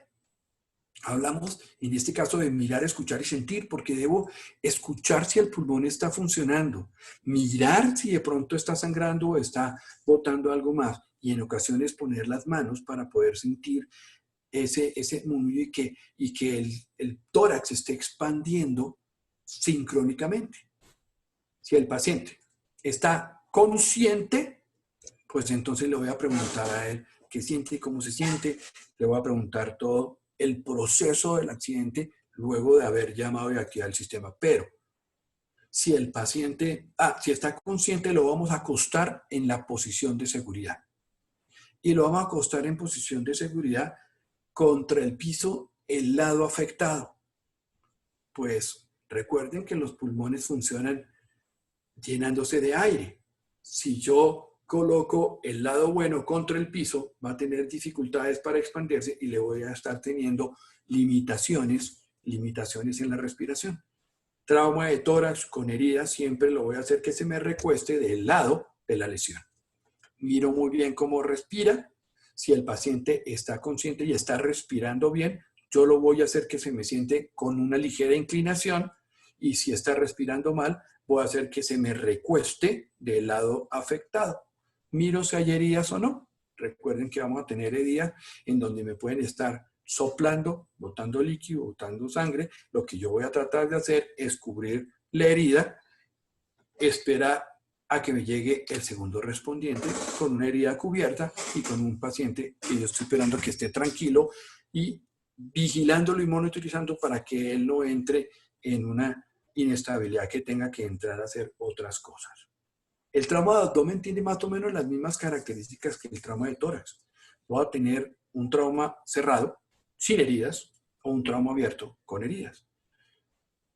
Hablamos en este caso de mirar, escuchar y sentir, porque debo escuchar si el pulmón está funcionando, mirar si de pronto está sangrando o está botando algo más y en ocasiones poner las manos para poder sentir ese murmullo y que el tórax esté expandiendo sincrónicamente. Si el paciente está consciente, pues entonces le voy a preguntar a él qué siente y cómo se siente. Le voy a preguntar todo el proceso del accidente luego de haber llamado y activado el sistema. Pero si el paciente, si está consciente, lo vamos a acostar en la posición de seguridad. Y lo vamos a acostar en posición de seguridad contra el piso, el lado afectado. Pues recuerden que los pulmones funcionan llenándose de aire. Si yo coloco el lado bueno contra el piso, va a tener dificultades para expandirse y le voy a estar teniendo limitaciones en la respiración. Trauma de tórax con heridas, siempre lo voy a hacer que se me recueste del lado de la lesión. Miro muy bien cómo respira. Si el paciente está consciente y está respirando bien, yo lo voy a hacer que se me siente con una ligera inclinación, y si está respirando mal, voy a hacer que se me recueste del lado afectado. Miro si hay heridas o no. Recuerden que vamos a tener heridas en donde me pueden estar soplando, botando líquido, botando sangre. Lo que yo voy a tratar de hacer es cubrir la herida, esperar a que me llegue el segundo respondiente con una herida cubierta y con un paciente que yo estoy esperando que esté tranquilo y vigilándolo y monitorizando para que él no entre en una inestabilidad que tenga que entrar a hacer otras cosas. El trauma de abdomen tiene más o menos las mismas características que el trauma de tórax. Voy a tener un trauma cerrado, sin heridas, o un trauma abierto, con heridas.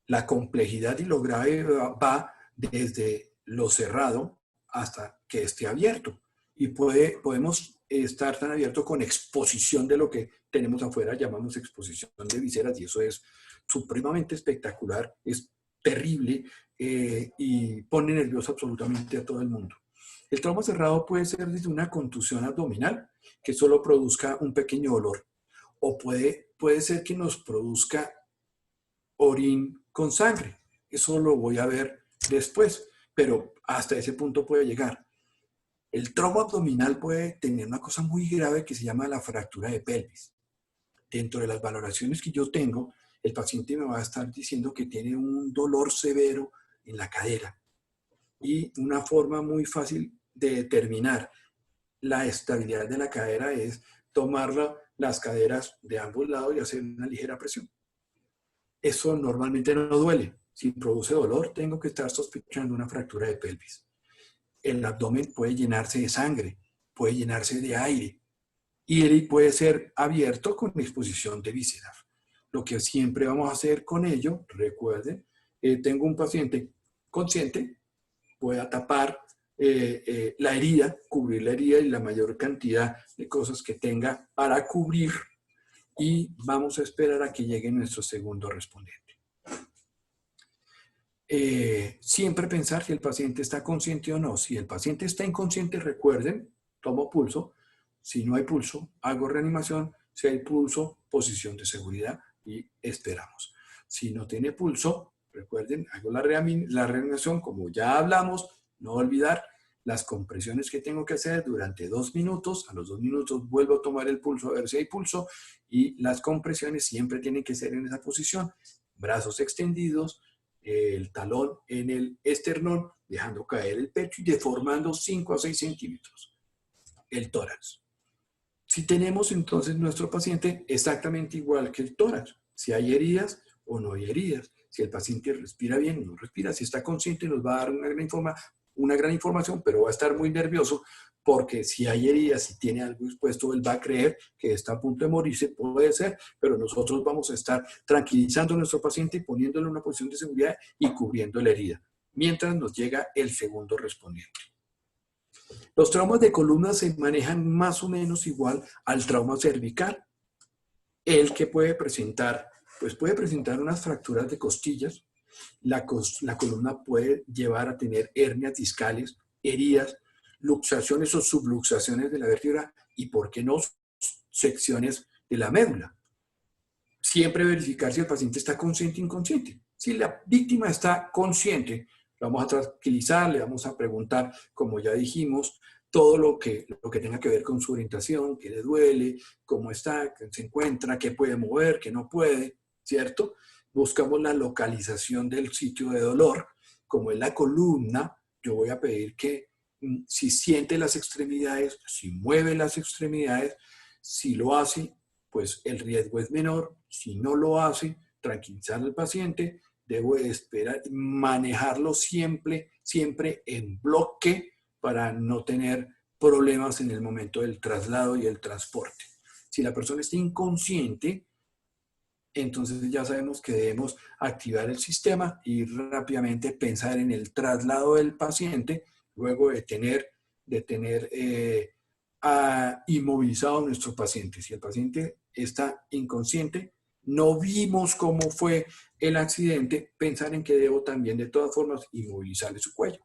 La complejidad y lo grave va desde lo cerrado hasta que esté abierto. Y podemos estar tan abierto con exposición de lo que tenemos afuera, llamamos exposición de vísceras, y eso es supremamente espectacular, es terrible y pone nervioso absolutamente a todo el mundo. El trauma cerrado puede ser desde una contusión abdominal que solo produzca un pequeño dolor, o puede ser que nos produzca orín con sangre. Eso lo voy a ver después, pero hasta ese punto puede llegar. El trauma abdominal puede tener una cosa muy grave que se llama la fractura de pelvis. Dentro de las valoraciones que yo tengo, el paciente me va a estar diciendo que tiene un dolor severo en la cadera. Y una forma muy fácil de determinar la estabilidad de la cadera es tomar las caderas de ambos lados y hacer una ligera presión. Eso normalmente no duele. Si produce dolor, tengo que estar sospechando una fractura de pelvis. El abdomen puede llenarse de sangre, puede llenarse de aire, y él puede ser abierto con exposición de vísceras. Lo que siempre vamos a hacer con ello, recuerden, tengo un paciente consciente, voy a tapar la herida, cubrir la herida y la mayor cantidad de cosas que tenga para cubrir, y vamos a esperar a que llegue nuestro segundo respondiente. Siempre pensar si el paciente está consciente o no. Si el paciente está inconsciente, recuerden, tomo pulso. Si no hay pulso, hago reanimación. Si hay pulso, posición de seguridad y esperamos. Si no tiene pulso, recuerden, hago la reanimación, como ya hablamos. No olvidar las compresiones que tengo que hacer durante 2 minutos. A los 2 minutos vuelvo a tomar el pulso a ver si hay pulso, y las compresiones siempre tienen que ser en esa posición. Brazos extendidos, el talón en el esternón, dejando caer el pecho y deformando 5 a 6 centímetros el tórax. Si tenemos entonces nuestro paciente exactamente igual que el tórax, si hay heridas o no hay heridas, si el paciente respira bien o no respira, si está consciente nos va a dar una gran información, pero va a estar muy nervioso porque si hay heridas, si tiene algo expuesto, él va a creer que está a punto de morirse, puede ser, pero nosotros vamos a estar tranquilizando a nuestro paciente y poniéndole en una posición de seguridad y cubriendo la herida, mientras nos llega el segundo respondiente. Los traumas de columna se manejan más o menos igual al trauma cervical. El que puede presentar, pues puede presentar unas fracturas de costillas. La columna puede llevar a tener hernias discales, heridas, luxaciones o subluxaciones de la vértebra y, ¿por qué no?, secciones de la médula. Siempre verificar si el paciente está consciente o inconsciente. Si la víctima está consciente, lo vamos a tranquilizar, le vamos a preguntar, como ya dijimos, todo lo que tenga que ver con su orientación, qué le duele, cómo está, qué se encuentra, qué puede mover, qué no puede, ¿cierto? Buscamos la localización del sitio de dolor, como es la columna. Yo voy a pedir que si siente las extremidades, si mueve las extremidades, si lo hace, pues el riesgo es menor. Si no lo hace, tranquilizar al paciente. Debo esperar, manejarlo siempre en bloque para no tener problemas en el momento del traslado y el transporte. Si la persona está inconsciente, entonces ya sabemos que debemos activar el sistema y rápidamente pensar en el traslado del paciente, luego de tener inmovilizado a nuestro paciente. Si el paciente está inconsciente, no vimos cómo fue el accidente, pensar en que debo también de todas formas inmovilizarle su cuello.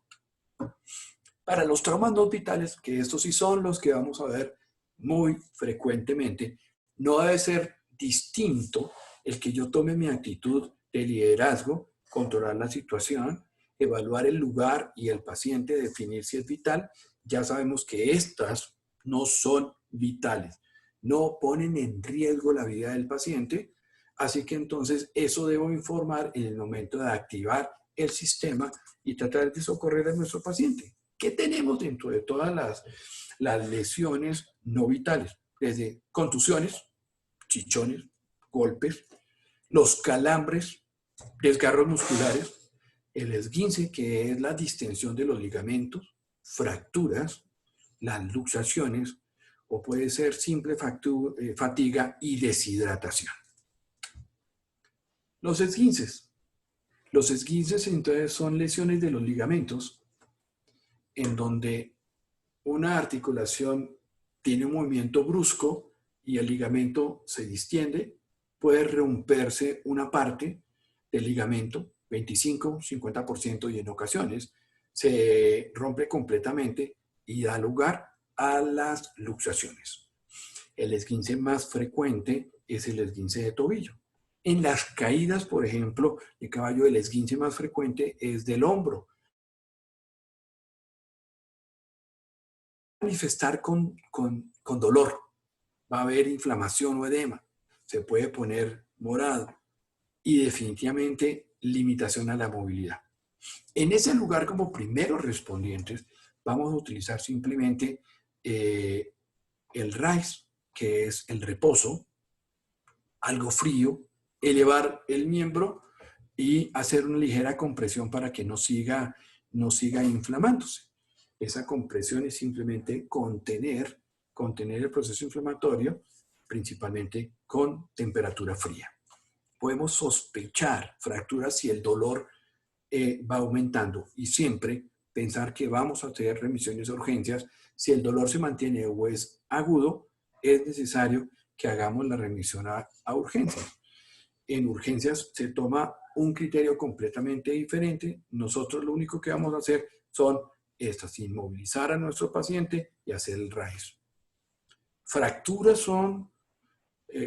Para los traumas no vitales, que estos sí son los que vamos a ver muy frecuentemente, no debe ser distinto el que yo tome mi actitud de liderazgo, controlar la situación, evaluar el lugar y el paciente, definir si es vital. Ya sabemos que estas no son vitales, no ponen en riesgo la vida del paciente, así que entonces eso debo informar en el momento de activar el sistema y tratar de socorrer a nuestro paciente. ¿Qué tenemos dentro de todas las lesiones no vitales? Desde contusiones, chichones, golpes, los calambres, desgarros musculares, el esguince, que es la distensión de los ligamentos, fracturas, las luxaciones, o puede ser simple fatiga y deshidratación. Los esguinces. Los esguinces entonces son lesiones de los ligamentos en donde una articulación tiene un movimiento brusco y el ligamento se distiende, puede romperse una parte del ligamento, 25-50%, y en ocasiones se rompe completamente y da lugar a las luxaciones. El esguince más frecuente es el esguince de tobillo. En las caídas, por ejemplo, de caballo, el esguince más frecuente es del hombro. Manifestar con dolor, va a haber inflamación o edema, se puede poner morado y definitivamente limitación a la movilidad. En ese lugar, como primeros respondientes, vamos a utilizar simplemente el RICE, que es el reposo, algo frío, elevar el miembro y hacer una ligera compresión para que no siga inflamándose. Esa compresión es simplemente contener el proceso inflamatorio, principalmente con temperatura fría. Podemos sospechar fracturas si el dolor va aumentando y siempre pensar que vamos a tener remisiones a urgencias. Si el dolor se mantiene o es agudo, es necesario que hagamos la remisión a urgencias. En urgencias se toma un criterio completamente diferente. Nosotros lo único que vamos a hacer son inmovilizar a nuestro paciente y hacer el RICE. Fracturas son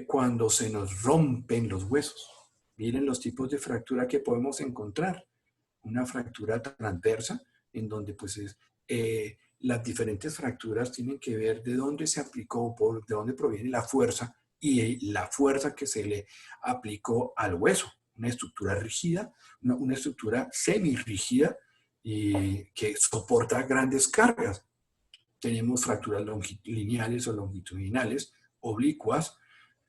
cuando se nos rompen los huesos. Miren los tipos de fractura que podemos encontrar. Una fractura transversa, en donde pues las diferentes fracturas tienen que ver de dónde se aplicó, de dónde proviene la fuerza y la fuerza que se le aplicó al hueso. Una estructura rígida, una estructura semirrígida y que soporta grandes cargas. Tenemos fracturas lineales o longitudinales, oblicuas.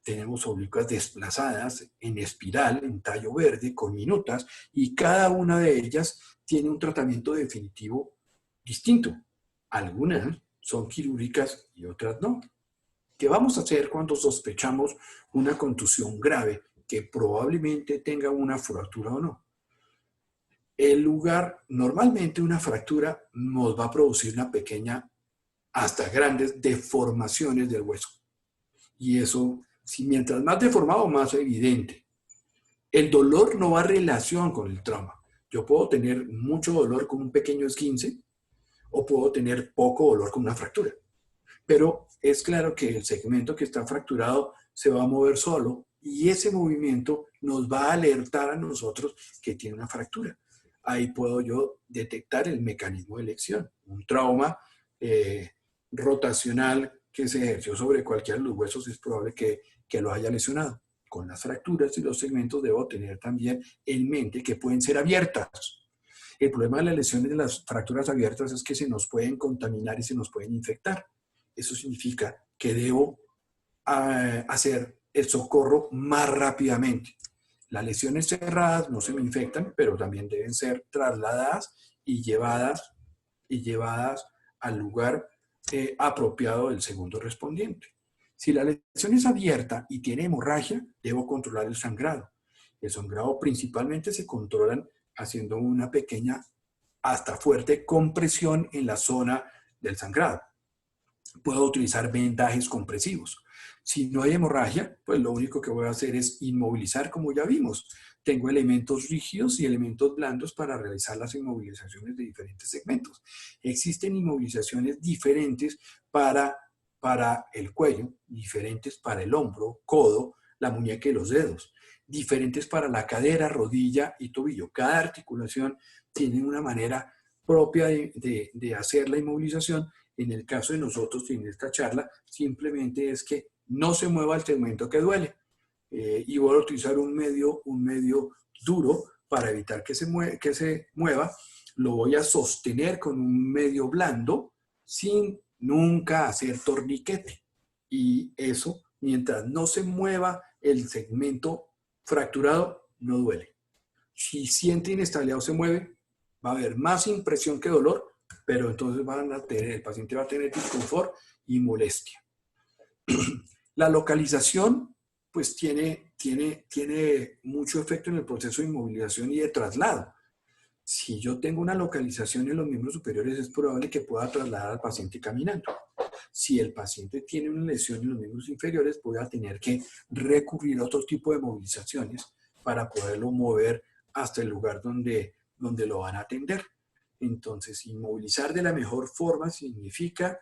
Tenemos oblicuas desplazadas en espiral, en tallo verde, con minutas, y cada una de ellas tiene un tratamiento definitivo distinto. Algunas son quirúrgicas y otras no. ¿Qué vamos a hacer cuando sospechamos una contusión grave que probablemente tenga una fractura o no? El lugar, normalmente una fractura nos va a producir una pequeña, hasta grandes deformaciones del hueso. Y eso, si mientras más deformado, más evidente. El dolor no va a relación con el trauma. Yo puedo tener mucho dolor con un pequeño esguince o puedo tener poco dolor con una fractura. Pero es claro que el segmento que está fracturado se va a mover solo y ese movimiento nos va a alertar a nosotros que tiene una fractura. Ahí puedo yo detectar el mecanismo de elección. Un trauma rotacional que se ejerció sobre cualquiera de los huesos, es probable que lo haya lesionado. Con las fracturas y los segmentos debo tener también en mente que pueden ser abiertas. El problema de las lesiones de las fracturas abiertas es que se nos pueden contaminar y se nos pueden infectar. Eso significa que debo hacer el socorro más rápidamente. Las lesiones cerradas no se me infectan, pero también deben ser trasladadas y llevadas al lugar apropiado del segundo respondiente. Si la lesión es abierta y tiene hemorragia, debo controlar el sangrado. El sangrado principalmente se controla haciendo una pequeña hasta fuerte compresión en la zona del sangrado. Puedo utilizar vendajes compresivos. Si no hay hemorragia, pues lo único que voy a hacer es inmovilizar, como ya vimos. Tengo elementos rígidos y elementos blandos para realizar las inmovilizaciones de diferentes segmentos. Existen inmovilizaciones diferentes para el cuello, diferentes para el hombro, codo, la muñeca y los dedos, diferentes para la cadera, rodilla y tobillo. Cada articulación tiene una manera propia de hacer la inmovilización. En el caso de nosotros, en esta charla, simplemente es que no se mueva el segmento que duele. Y voy a utilizar un medio duro para evitar que se mueva. Lo voy a sostener con un medio blando sin nunca hacer torniquete. Y eso, mientras no se mueva el segmento fracturado, no duele. Si siente inestabilidad o se mueve, va a haber más impresión que dolor, pero entonces el paciente va a tener disconfort y molestia. La localización, pues tiene mucho efecto en el proceso de inmovilización y de traslado. Si yo tengo una localización en los miembros superiores, es probable que pueda trasladar al paciente caminando. Si el paciente tiene una lesión en los miembros inferiores, voy a tener que recurrir a otro tipo de movilizaciones para poderlo mover hasta el lugar donde lo van a atender. Entonces, inmovilizar de la mejor forma significa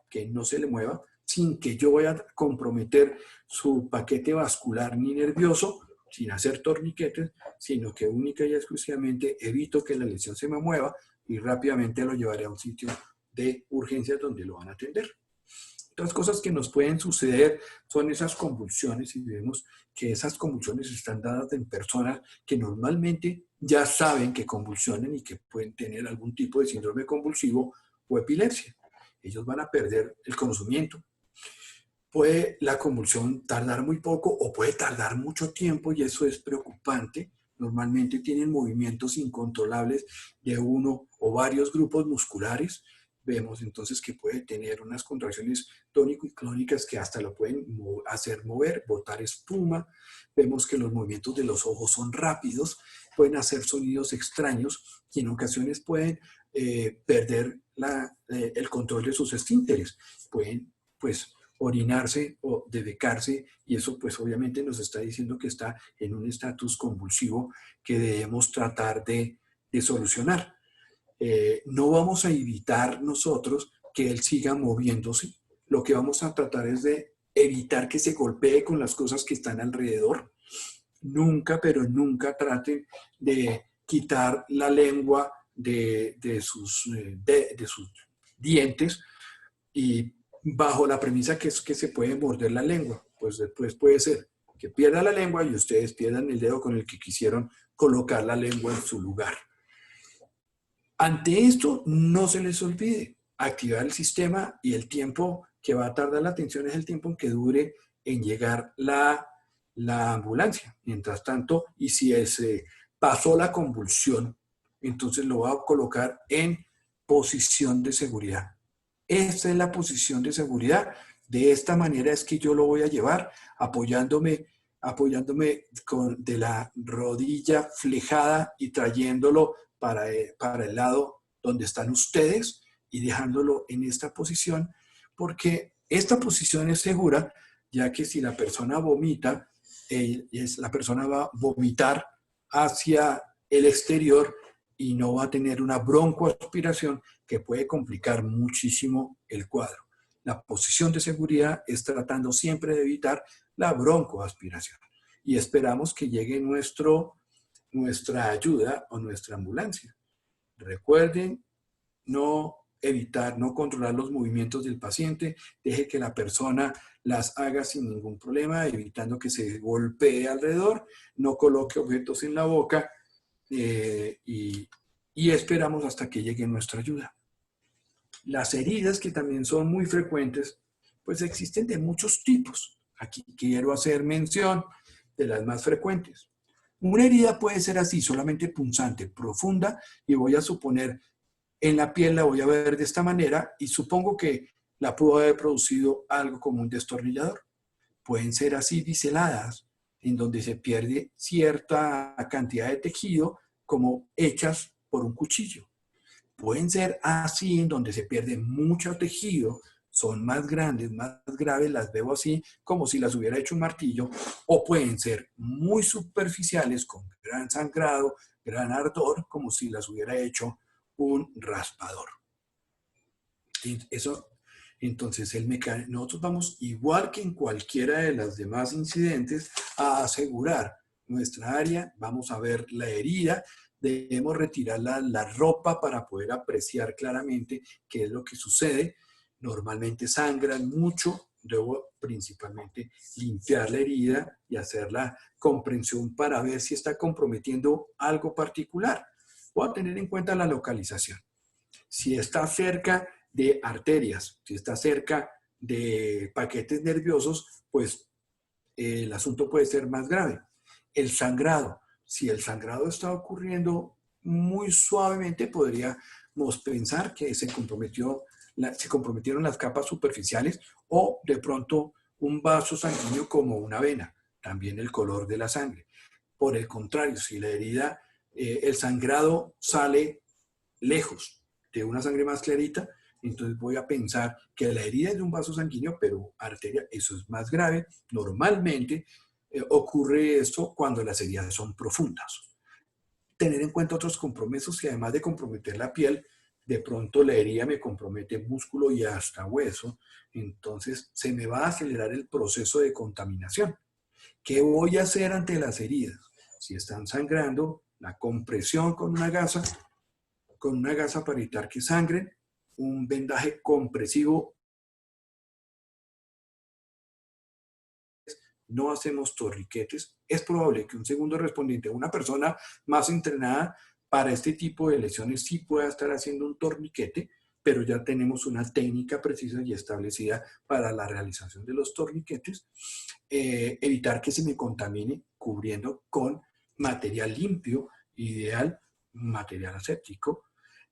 que no se le mueva sin que yo vaya a comprometer su paquete vascular ni nervioso, sin hacer torniquetes, sino que única y exclusivamente evito que la lesión se me mueva y rápidamente lo llevaré a un sitio de urgencias donde lo van a atender. Otras cosas que nos pueden suceder son esas convulsiones, y vemos que esas convulsiones están dadas en personas que normalmente ya saben que convulsionan y que pueden tener algún tipo de síndrome convulsivo o epilepsia. Ellos van a perder el conocimiento. Puede la convulsión tardar muy poco o puede tardar mucho tiempo y eso es preocupante. Normalmente tienen movimientos incontrolables de uno o varios grupos musculares. Vemos entonces que puede tener unas contracciones tónico y clónicas que hasta lo pueden hacer mover, botar espuma. Vemos que los movimientos de los ojos son rápidos, pueden hacer sonidos extraños y en ocasiones pueden perder el control de sus esfínteres. Pueden, pues, orinarse o defecarse y eso pues obviamente nos está diciendo que está en un estatus convulsivo que debemos tratar de solucionar. No vamos a evitar nosotros que él siga moviéndose. Lo que vamos a tratar es de evitar que se golpee con las cosas que están alrededor. Nunca, pero nunca traten de quitar la lengua de sus dientes y bajo la premisa que es que se puede morder la lengua. Pues después puede ser que pierda la lengua y ustedes pierdan el dedo con el que quisieron colocar la lengua en su lugar. Ante esto, no se les olvide activar el sistema y el tiempo que va a tardar la atención es el tiempo en que dure en llegar la ambulancia. Mientras tanto, y si pasó la convulsión, entonces lo va a colocar en posición de seguridad. Esta es la posición de seguridad. De esta manera es que yo lo voy a llevar apoyándome de la rodilla flejada y trayéndolo para el lado donde están ustedes y dejándolo en esta posición, porque esta posición es segura, ya que si la persona vomita, la persona va a vomitar hacia el exterior y no va a tener una broncoaspiración que puede complicar muchísimo el cuadro. La posición de seguridad es tratando siempre de evitar la broncoaspiración. Y esperamos que llegue nuestra ayuda o nuestra ambulancia. Recuerden no evitar, no controlar los movimientos del paciente, deje que la persona las haga sin ningún problema, evitando que se golpee alrededor, no coloque objetos en la boca y esperamos hasta que llegue nuestra ayuda. Las heridas, que también son muy frecuentes, pues existen de muchos tipos. Aquí quiero hacer mención de las más frecuentes. Una herida puede ser así, solamente punzante, profunda, y voy a suponer, en la piel la voy a ver de esta manera, y supongo que la pudo haber producido algo como un destornillador. Pueden ser así biseladas, en donde se pierde cierta cantidad de tejido, como hechas por un cuchillo. Pueden ser así, en donde se pierde mucho tejido, son más grandes, más graves, las veo así como si las hubiera hecho un martillo, o pueden ser muy superficiales, con gran sangrado, gran ardor, como si las hubiera hecho un raspador. Eso, entonces, nosotros vamos, igual que en cualquiera de las demás incidentes, a asegurar nuestra área, vamos a ver la herida, debemos retirar la ropa para poder apreciar claramente qué es lo que sucede. Normalmente sangran mucho, debo principalmente limpiar la herida y hacer la comprensión para ver si está comprometiendo algo particular. Voy a tener en cuenta la localización. Si está cerca de arterias, si está cerca de paquetes nerviosos, pues el asunto puede ser más grave. El sangrado, si el sangrado está ocurriendo muy suavemente, podríamos pensar que se comprometieron las capas superficiales o de pronto un vaso sanguíneo como una vena, también el color de la sangre. Por el contrario, si la herida, el sangrado sale lejos de una sangre más clarita, entonces voy a pensar que la herida es de un vaso sanguíneo, pero arteria, eso es más grave. Normalmente ocurre esto cuando las heridas son profundas. Tener en cuenta otros compromisos que, además de comprometer la piel, de pronto la herida me compromete músculo y hasta hueso, entonces se me va a acelerar el proceso de contaminación. ¿Qué voy a hacer ante las heridas? Si están sangrando, la compresión con una gasa para evitar que sangren, un vendaje compresivo. No hacemos torniquetes. Es probable que un segundo respondiente, una persona más entrenada para este tipo de lesiones, sí pueda estar haciendo un torniquete, pero ya tenemos una técnica precisa y establecida para la realización de los torniquetes. Evitar que se me contamine cubriendo con material limpio, ideal, material aséptico,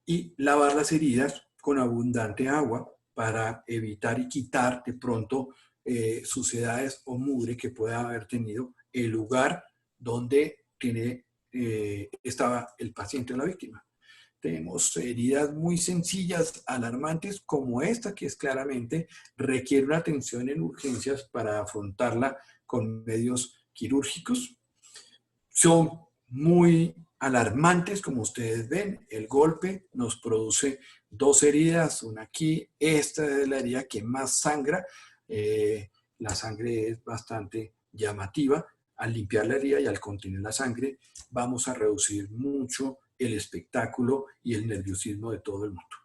y lavar las heridas con abundante agua para evitar y quitar de pronto suciedades o mugre que pueda haber tenido el lugar donde estaba el paciente o la víctima. Tenemos heridas muy sencillas, alarmantes, como esta, que es claramente requiere una atención en urgencias para afrontarla con medios quirúrgicos. Son muy alarmantes, como ustedes ven. El golpe nos produce dos heridas, una aquí, esta es la herida que más sangra. La sangre es bastante llamativa. Al limpiar la herida y al contener la sangre, vamos a reducir mucho el espectáculo y el nerviosismo de todo el mundo.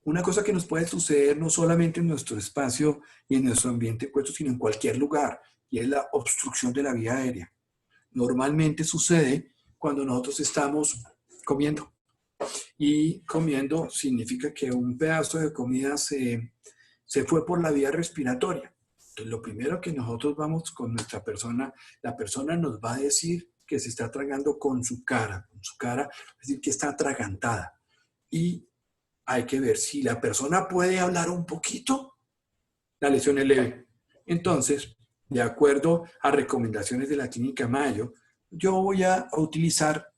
Una cosa que nos puede suceder no solamente en nuestro espacio y en nuestro ambiente puesto, sino en cualquier lugar, y es la obstrucción de la vía aérea. Normalmente sucede cuando nosotros estamos comiendo. Y comiendo significa que un pedazo de comida se fue por la vía respiratoria. Entonces, lo primero que nosotros vamos con nuestra persona, la persona nos va a decir que se está tragando con su cara, es decir, que está atragantada. Y hay que ver si la persona puede hablar un poquito, la lesión es leve. Entonces, de acuerdo a recomendaciones de la Clínica Mayo, yo voy a utilizar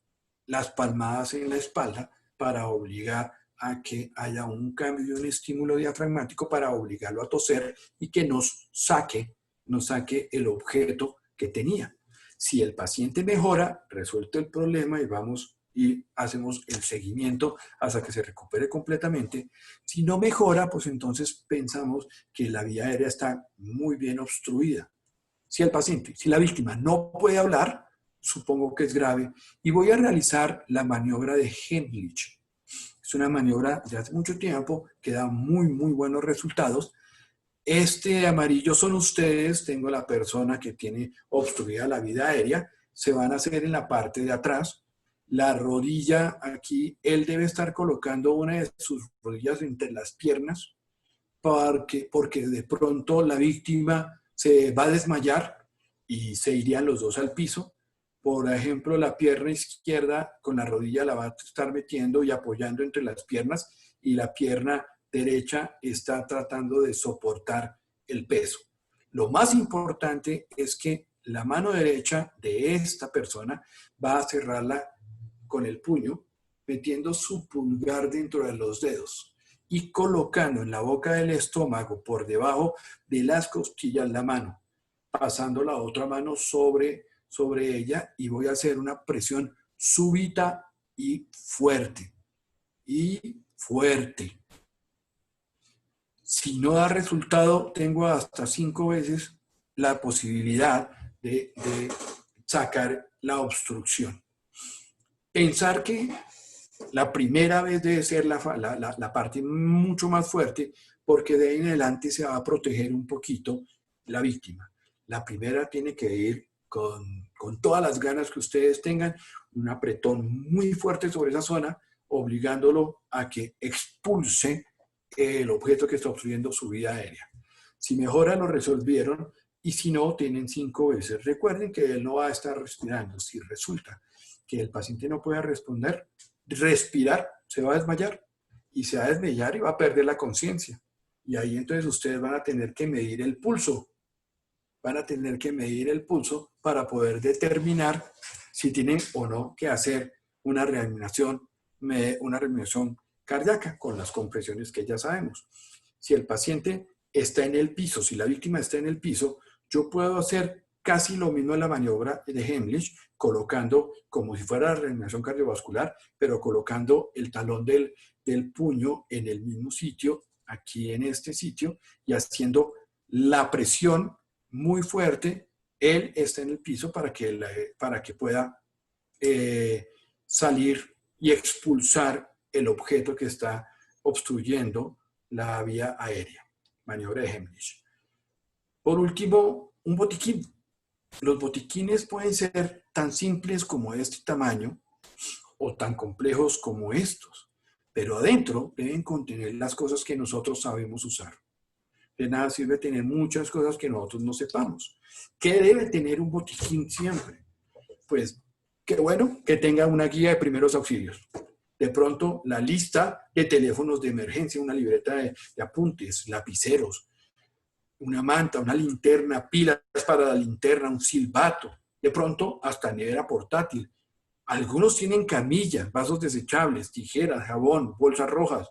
las palmadas en la espalda para obligar a que haya un cambio y un estímulo diafragmático para obligarlo a toser y que nos saque el objeto que tenía. Si el paciente mejora, resuelto el problema y hacemos el seguimiento hasta que se recupere completamente. Si no mejora, pues entonces pensamos que la vía aérea está muy bien obstruida. Si la víctima no puede hablar, supongo que es grave, y voy a realizar la maniobra de Heimlich. Es una maniobra de hace mucho tiempo que da muy, muy buenos resultados. Este amarillo son ustedes, tengo la persona que tiene obstruida la vía aérea, se van a hacer en la parte de atrás. La rodilla aquí, él debe estar colocando una de sus rodillas entre las piernas porque de pronto la víctima se va a desmayar y se irían los dos al piso. Por ejemplo, la pierna izquierda con la rodilla la va a estar metiendo y apoyando entre las piernas y la pierna derecha está tratando de soportar el peso. Lo más importante es que la mano derecha de esta persona va a cerrarla con el puño, metiendo su pulgar dentro de los dedos y colocando en la boca del estómago por debajo de las costillas la mano, pasando la otra mano sobre ella y voy a hacer una presión súbita y fuerte. Y fuerte. Si no da resultado, tengo hasta 5 veces la posibilidad de sacar la obstrucción. Pensar que la primera vez debe ser la parte mucho más fuerte, porque de ahí en adelante se va a proteger un poquito la víctima. La primera tiene que ir con todas las ganas que ustedes tengan, un apretón muy fuerte sobre esa zona, obligándolo a que expulse el objeto que está obstruyendo su vía aérea. Si mejora, lo resolvieron, y si no, tienen 5 veces. Recuerden que él no va a estar respirando. Si resulta que el paciente no puede respirar, se va a desmayar, y se va a desmayar y va a perder la conciencia. Y ahí entonces ustedes van a tener que medir el pulso. Van a tener que medir el pulso para poder determinar si tienen o no que hacer una reanimación cardíaca con las compresiones que ya sabemos. Si el paciente está en el piso, si la víctima está en el piso, yo puedo hacer casi lo mismo en la maniobra de Heimlich, colocando como si fuera la reanimación cardiovascular, pero colocando el talón del puño en el mismo sitio, aquí en este sitio, y haciendo la presión muy fuerte. Él está en el piso para que pueda salir y expulsar el objeto que está obstruyendo la vía aérea. Maniobra de Heimlich. Por último, un botiquín. Los botiquines pueden ser tan simples como este tamaño o tan complejos como estos, pero adentro deben contener las cosas que nosotros sabemos usar. De nada sirve tener muchas cosas que nosotros no sepamos. ¿Qué debe tener un botiquín siempre? Pues, qué bueno que tenga una guía de primeros auxilios. De pronto, la lista de teléfonos de emergencia, una libreta de apuntes, lapiceros, una manta, una linterna, pilas para la linterna, un silbato, de pronto hasta nevera portátil. Algunos tienen camillas, vasos desechables, tijeras, jabón, bolsas rojas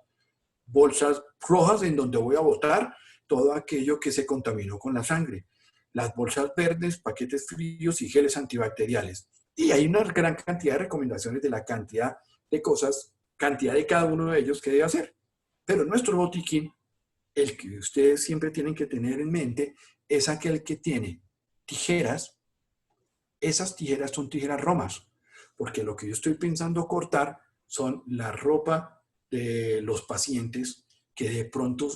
en donde voy a botar todo aquello que se contaminó con la sangre. Las bolsas verdes, paquetes fríos y geles antibacteriales. Y hay una gran cantidad de recomendaciones de la cantidad de cosas, cantidad de cada uno de ellos que debe hacer. Pero nuestro botiquín, el que ustedes siempre tienen que tener en mente, es aquel que tiene tijeras. Esas tijeras son tijeras romas, porque lo que yo estoy pensando cortar son la ropa de los pacientes que de pronto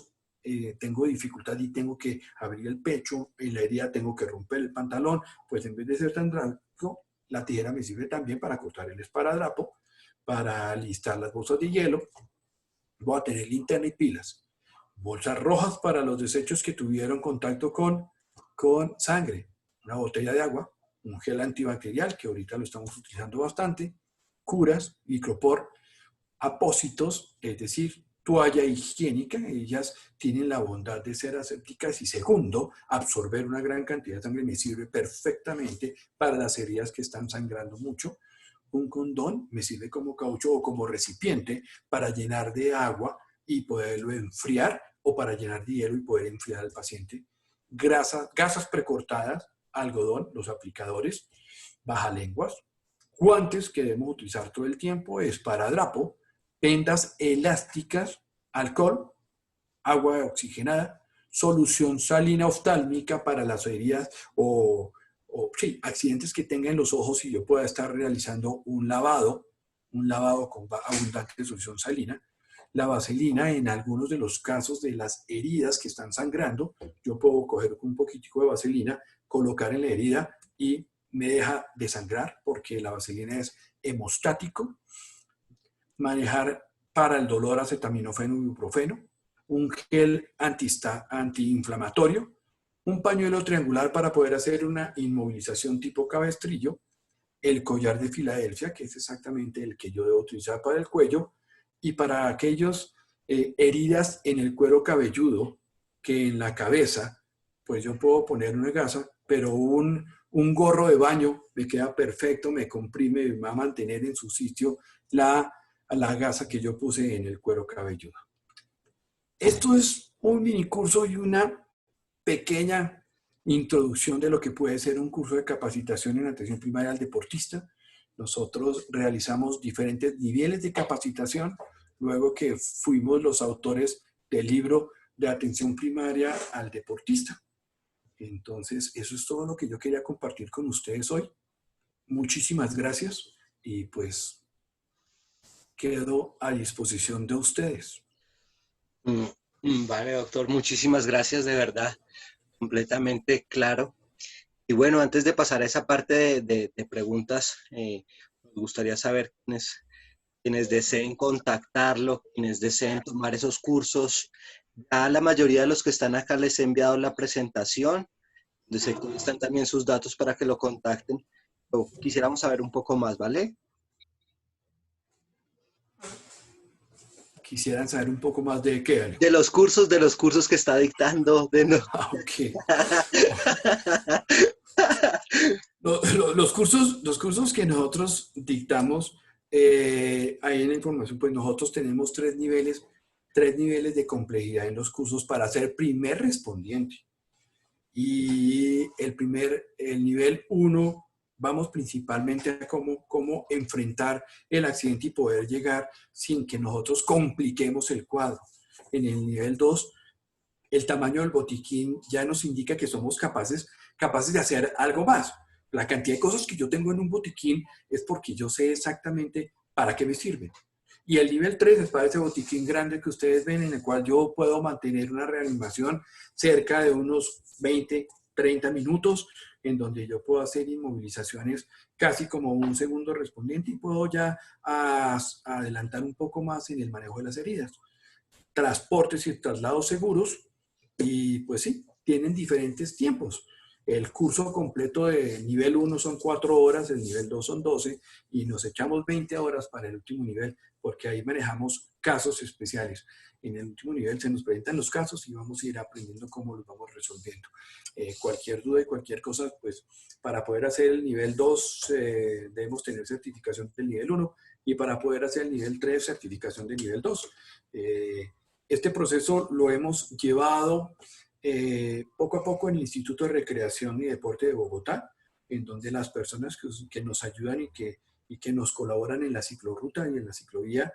tengo dificultad y tengo que abrir el pecho, en la herida tengo que romper el pantalón, pues en vez de ser tan drástico, la tijera me sirve también para cortar el esparadrapo, para listar las bolsas de hielo. Voy a tener linterna y pilas. Bolsas rojas para los desechos que tuvieron contacto con sangre. Una botella de agua, un gel antibacterial, que ahorita lo estamos utilizando bastante, curas, micropor, apósitos, es decir, toalla higiénica. Ellas tienen la bondad de ser asépticas y, segundo, absorber una gran cantidad de sangre. Me sirve perfectamente para las heridas que están sangrando mucho. Un condón me sirve como caucho o como recipiente para llenar de agua y poderlo enfriar, o para llenar de hielo y poder enfriar al paciente. Gasas precortadas, algodón, los aplicadores, bajalenguas, guantes que debemos utilizar todo el tiempo, esparadrapo, vendas elásticas, alcohol, agua oxigenada, solución salina oftálmica para las heridas o accidentes que tenga en los ojos y yo pueda estar realizando un lavado con abundante solución salina, la vaselina en algunos de los casos de las heridas que están sangrando. Yo puedo coger un poquitico de vaselina, colocar en la herida y me deja de sangrar porque la vaselina es hemostático. Manejar para el dolor acetaminofeno y ibuprofeno, un gel antiinflamatorio, un pañuelo triangular para poder hacer una inmovilización tipo cabestrillo, el collar de Filadelfia, que es exactamente el que yo debo utilizar para el cuello, y para aquellos heridas en el cuero cabelludo, que en la cabeza, pues yo puedo poner una gasa, pero un gorro de baño me queda perfecto, me comprime, me va a mantener en su sitio la gasa que yo puse en el cuero cabelludo. Esto es un mini curso y una pequeña introducción de lo que puede ser un curso de capacitación en atención primaria al deportista. Nosotros realizamos diferentes niveles de capacitación, luego que fuimos los autores del libro de atención primaria al deportista. Entonces, eso es todo lo que yo quería compartir con ustedes hoy. Muchísimas gracias y pues quedo a disposición de ustedes. Vale, doctor, muchísimas gracias, de verdad, completamente claro. Y bueno, antes de pasar a esa parte de preguntas, me gustaría saber quienes deseen contactarlo, quienes deseen tomar esos cursos. Ya la mayoría de los que están acá les he enviado la presentación, donde están también sus datos para que lo contacten. Pero quisiéramos saber un poco más, ¿vale? Quisieran saber un poco más de qué, Ale. De los cursos que está dictando. Ok. Los cursos que nosotros dictamos, ahí en la información, pues nosotros tenemos tres niveles de complejidad en los cursos para ser primer respondiente. Y el nivel 1, vamos principalmente a cómo enfrentar el accidente y poder llegar sin que nosotros compliquemos el cuadro. En el nivel 2, el tamaño del botiquín ya nos indica que somos capaces de hacer algo más. La cantidad de cosas que yo tengo en un botiquín es porque yo sé exactamente para qué me sirven. Y el nivel 3 es para ese botiquín grande que ustedes ven, en el cual yo puedo mantener una reanimación cerca de unos 20, 30 minutos, en donde yo puedo hacer inmovilizaciones casi como un segundo respondiente y puedo ya adelantar un poco más en el manejo de las heridas. Transportes y traslados seguros, y pues sí, tienen diferentes tiempos. El curso completo de nivel 1 son 4 horas, el nivel 2 son 12 y nos echamos 20 horas para el último nivel porque ahí manejamos casos especiales. En el último nivel se nos presentan los casos y vamos a ir aprendiendo cómo los vamos resolviendo. Cualquier duda y cualquier cosa, pues para poder hacer el nivel 2 debemos tener certificación del nivel 1 y para poder hacer el nivel 3 certificación del nivel 2. Este proceso lo hemos llevado poco a poco en el Instituto de Recreación y Deporte de Bogotá, en donde las personas que nos ayudan y que nos colaboran en la ciclorruta y en la ciclovía,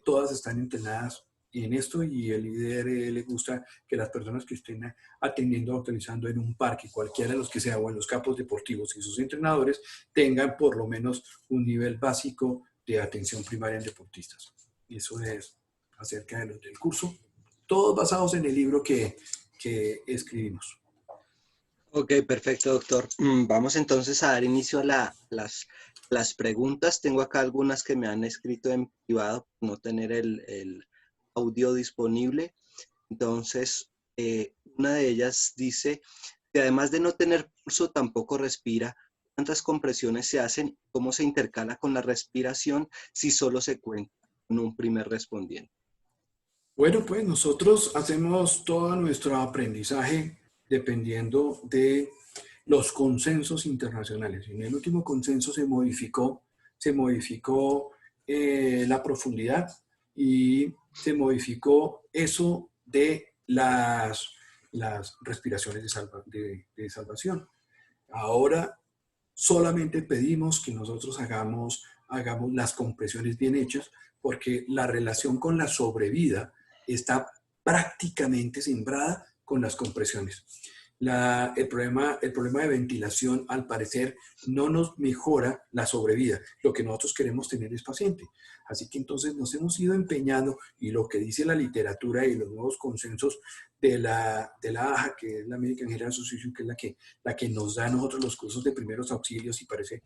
todas están entrenadas en esto y el líder le gusta que las personas que estén atendiendo, autorizando en un parque, cualquiera de los que sea, o en los campos deportivos y sus entrenadores, tengan por lo menos un nivel básico de atención primaria en deportistas. Eso es acerca del curso, todos basados en el libro que escribimos. Ok, perfecto, doctor. Vamos entonces a dar inicio a las preguntas. Tengo acá algunas que me han escrito en privado, por no tener el audio disponible. Entonces, una de ellas dice que además de no tener pulso, tampoco respira. ¿Cuántas compresiones se hacen? ¿Cómo se intercala con la respiración si solo se cuenta con un primer respondiente? Bueno, pues nosotros hacemos todo nuestro aprendizaje dependiendo de los consensos internacionales. En el último consenso se modificó la profundidad y se modificó eso de las respiraciones de salvación. Ahora solamente pedimos que nosotros hagamos las compresiones bien hechas porque la relación con la sobrevida está prácticamente sembrada con las compresiones. el problema de ventilación, al parecer, no nos mejora la sobrevida. Lo que nosotros queremos tener es paciente. Así que entonces nos hemos ido empeñando, y lo que dice la literatura y los nuevos consensos de la AHA, que es la American Heart Association, que es la que nos da a nosotros los cursos de primeros auxilios, y parece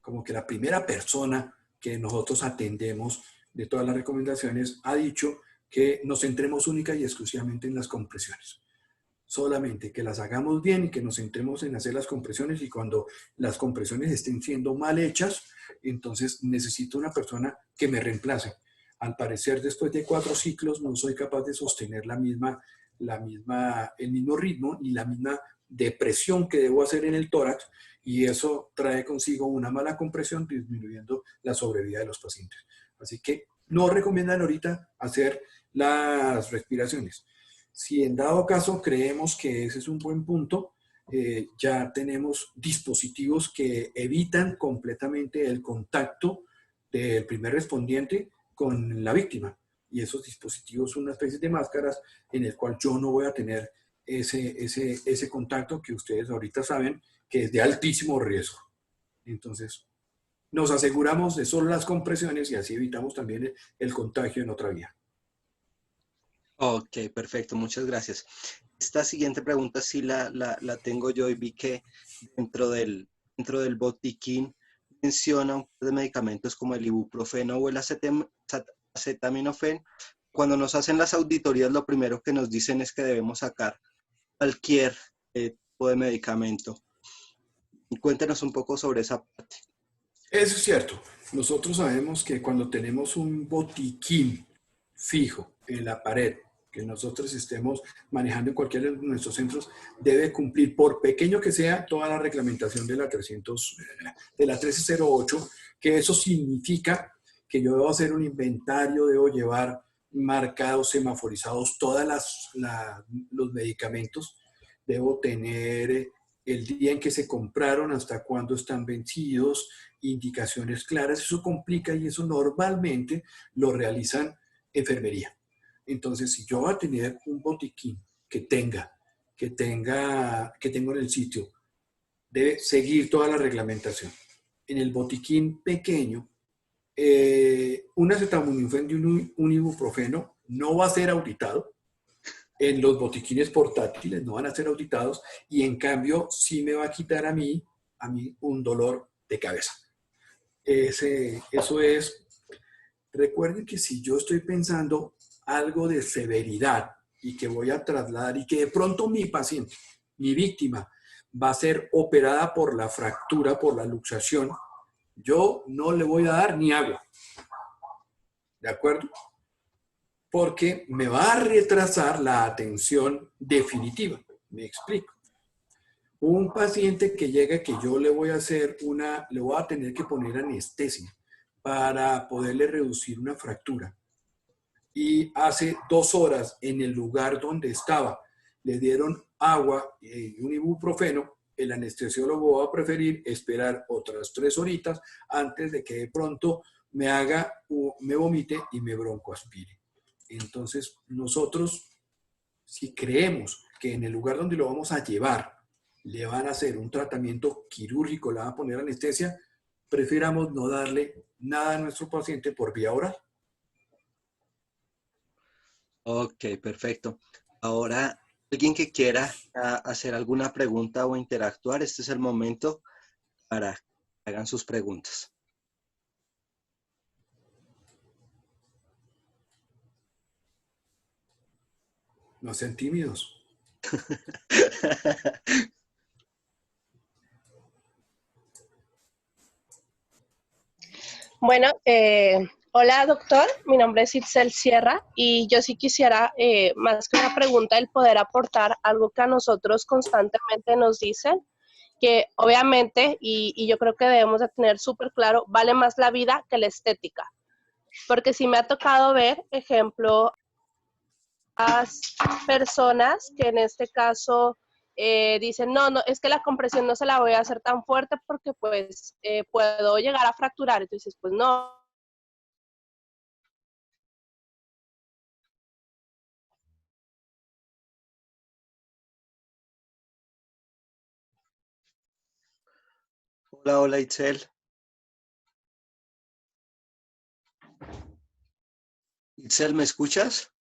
como que la primera persona que nosotros atendemos de todas las recomendaciones ha dicho que nos centremos única y exclusivamente en las compresiones. Solamente que las hagamos bien y que nos centremos en hacer las compresiones, y cuando las compresiones estén siendo mal hechas, entonces necesito una persona que me reemplace. Al parecer, después de 4 ciclos no soy capaz de sostener el mismo ritmo ni la misma depresión que debo hacer en el tórax, y eso trae consigo una mala compresión, disminuyendo la sobrevida de los pacientes. Así que no recomiendan ahorita hacer las respiraciones. Si en dado caso creemos que ese es un buen punto, ya tenemos dispositivos que evitan completamente el contacto del primer respondiente con la víctima. Y esos dispositivos son una especie de máscaras en el cual yo no voy a tener ese contacto que ustedes ahorita saben que es de altísimo riesgo. Entonces, nos aseguramos de solo las compresiones y así evitamos también el contagio en otra vía. Ok, perfecto, muchas gracias. Esta siguiente pregunta sí la tengo yo, y vi que dentro del botiquín menciona un par de medicamentos como el ibuprofeno o el acetaminofén. Cuando nos hacen las auditorías, lo primero que nos dicen es que debemos sacar cualquier tipo de medicamento. Cuéntenos un poco sobre esa parte. Eso es cierto. Nosotros sabemos que cuando tenemos un botiquín fijo en la pared, que nosotros estemos manejando en cualquiera de nuestros centros, debe cumplir, por pequeño que sea, toda la reglamentación de la 1308, que eso significa que yo debo hacer un inventario, debo llevar marcados, semaforizados los medicamentos, debo tener el día en que se compraron, hasta cuándo están vencidos, indicaciones claras. Eso complica, y eso normalmente lo realizan enfermería. Entonces, si yo voy a tener un botiquín que tengo en el sitio, debe seguir toda la reglamentación. En el botiquín pequeño, un acetaminofén y un ibuprofeno no va a ser auditado. En los botiquines portátiles no van a ser auditados, y en cambio sí me va a quitar a mí un dolor de cabeza. Eso es. Recuerden que si yo estoy pensando algo de severidad y que voy a trasladar, y que de pronto mi paciente, mi víctima, va a ser operada por la fractura, por la luxación, yo no le voy a dar ni agua. ¿De acuerdo? Porque me va a retrasar la atención definitiva. Me explico. Un paciente que llega, que yo le voy a tener que poner anestesia para poderle reducir una fractura, y hace 2 horas en el lugar donde estaba le dieron agua y un ibuprofeno, el anestesiólogo va a preferir esperar otras 3 horitas antes de que de pronto me vomite y me broncoaspire. Entonces, nosotros, si creemos que en el lugar donde lo vamos a llevar le van a hacer un tratamiento quirúrgico, le van a poner anestesia, prefiramos no darle nada a nuestro paciente por vía oral. Ok, perfecto. Ahora, alguien que quiera hacer alguna pregunta o interactuar, este es el momento para que hagan sus preguntas. No sean tímidos. Bueno, hola doctor, mi nombre es Itzel Sierra y yo sí quisiera, más que una pregunta, el poder aportar algo que a nosotros constantemente nos dicen, que obviamente, y yo creo que debemos de tener súper claro, vale más la vida que la estética. Porque sí me ha tocado ver, ejemplo, a personas que en este caso dicen, no, es que la compresión no se la voy a hacer tan fuerte porque pues puedo llegar a fracturar. Entonces, pues no. Hola, hola, Itzel. Itzel, ¿me escuchas?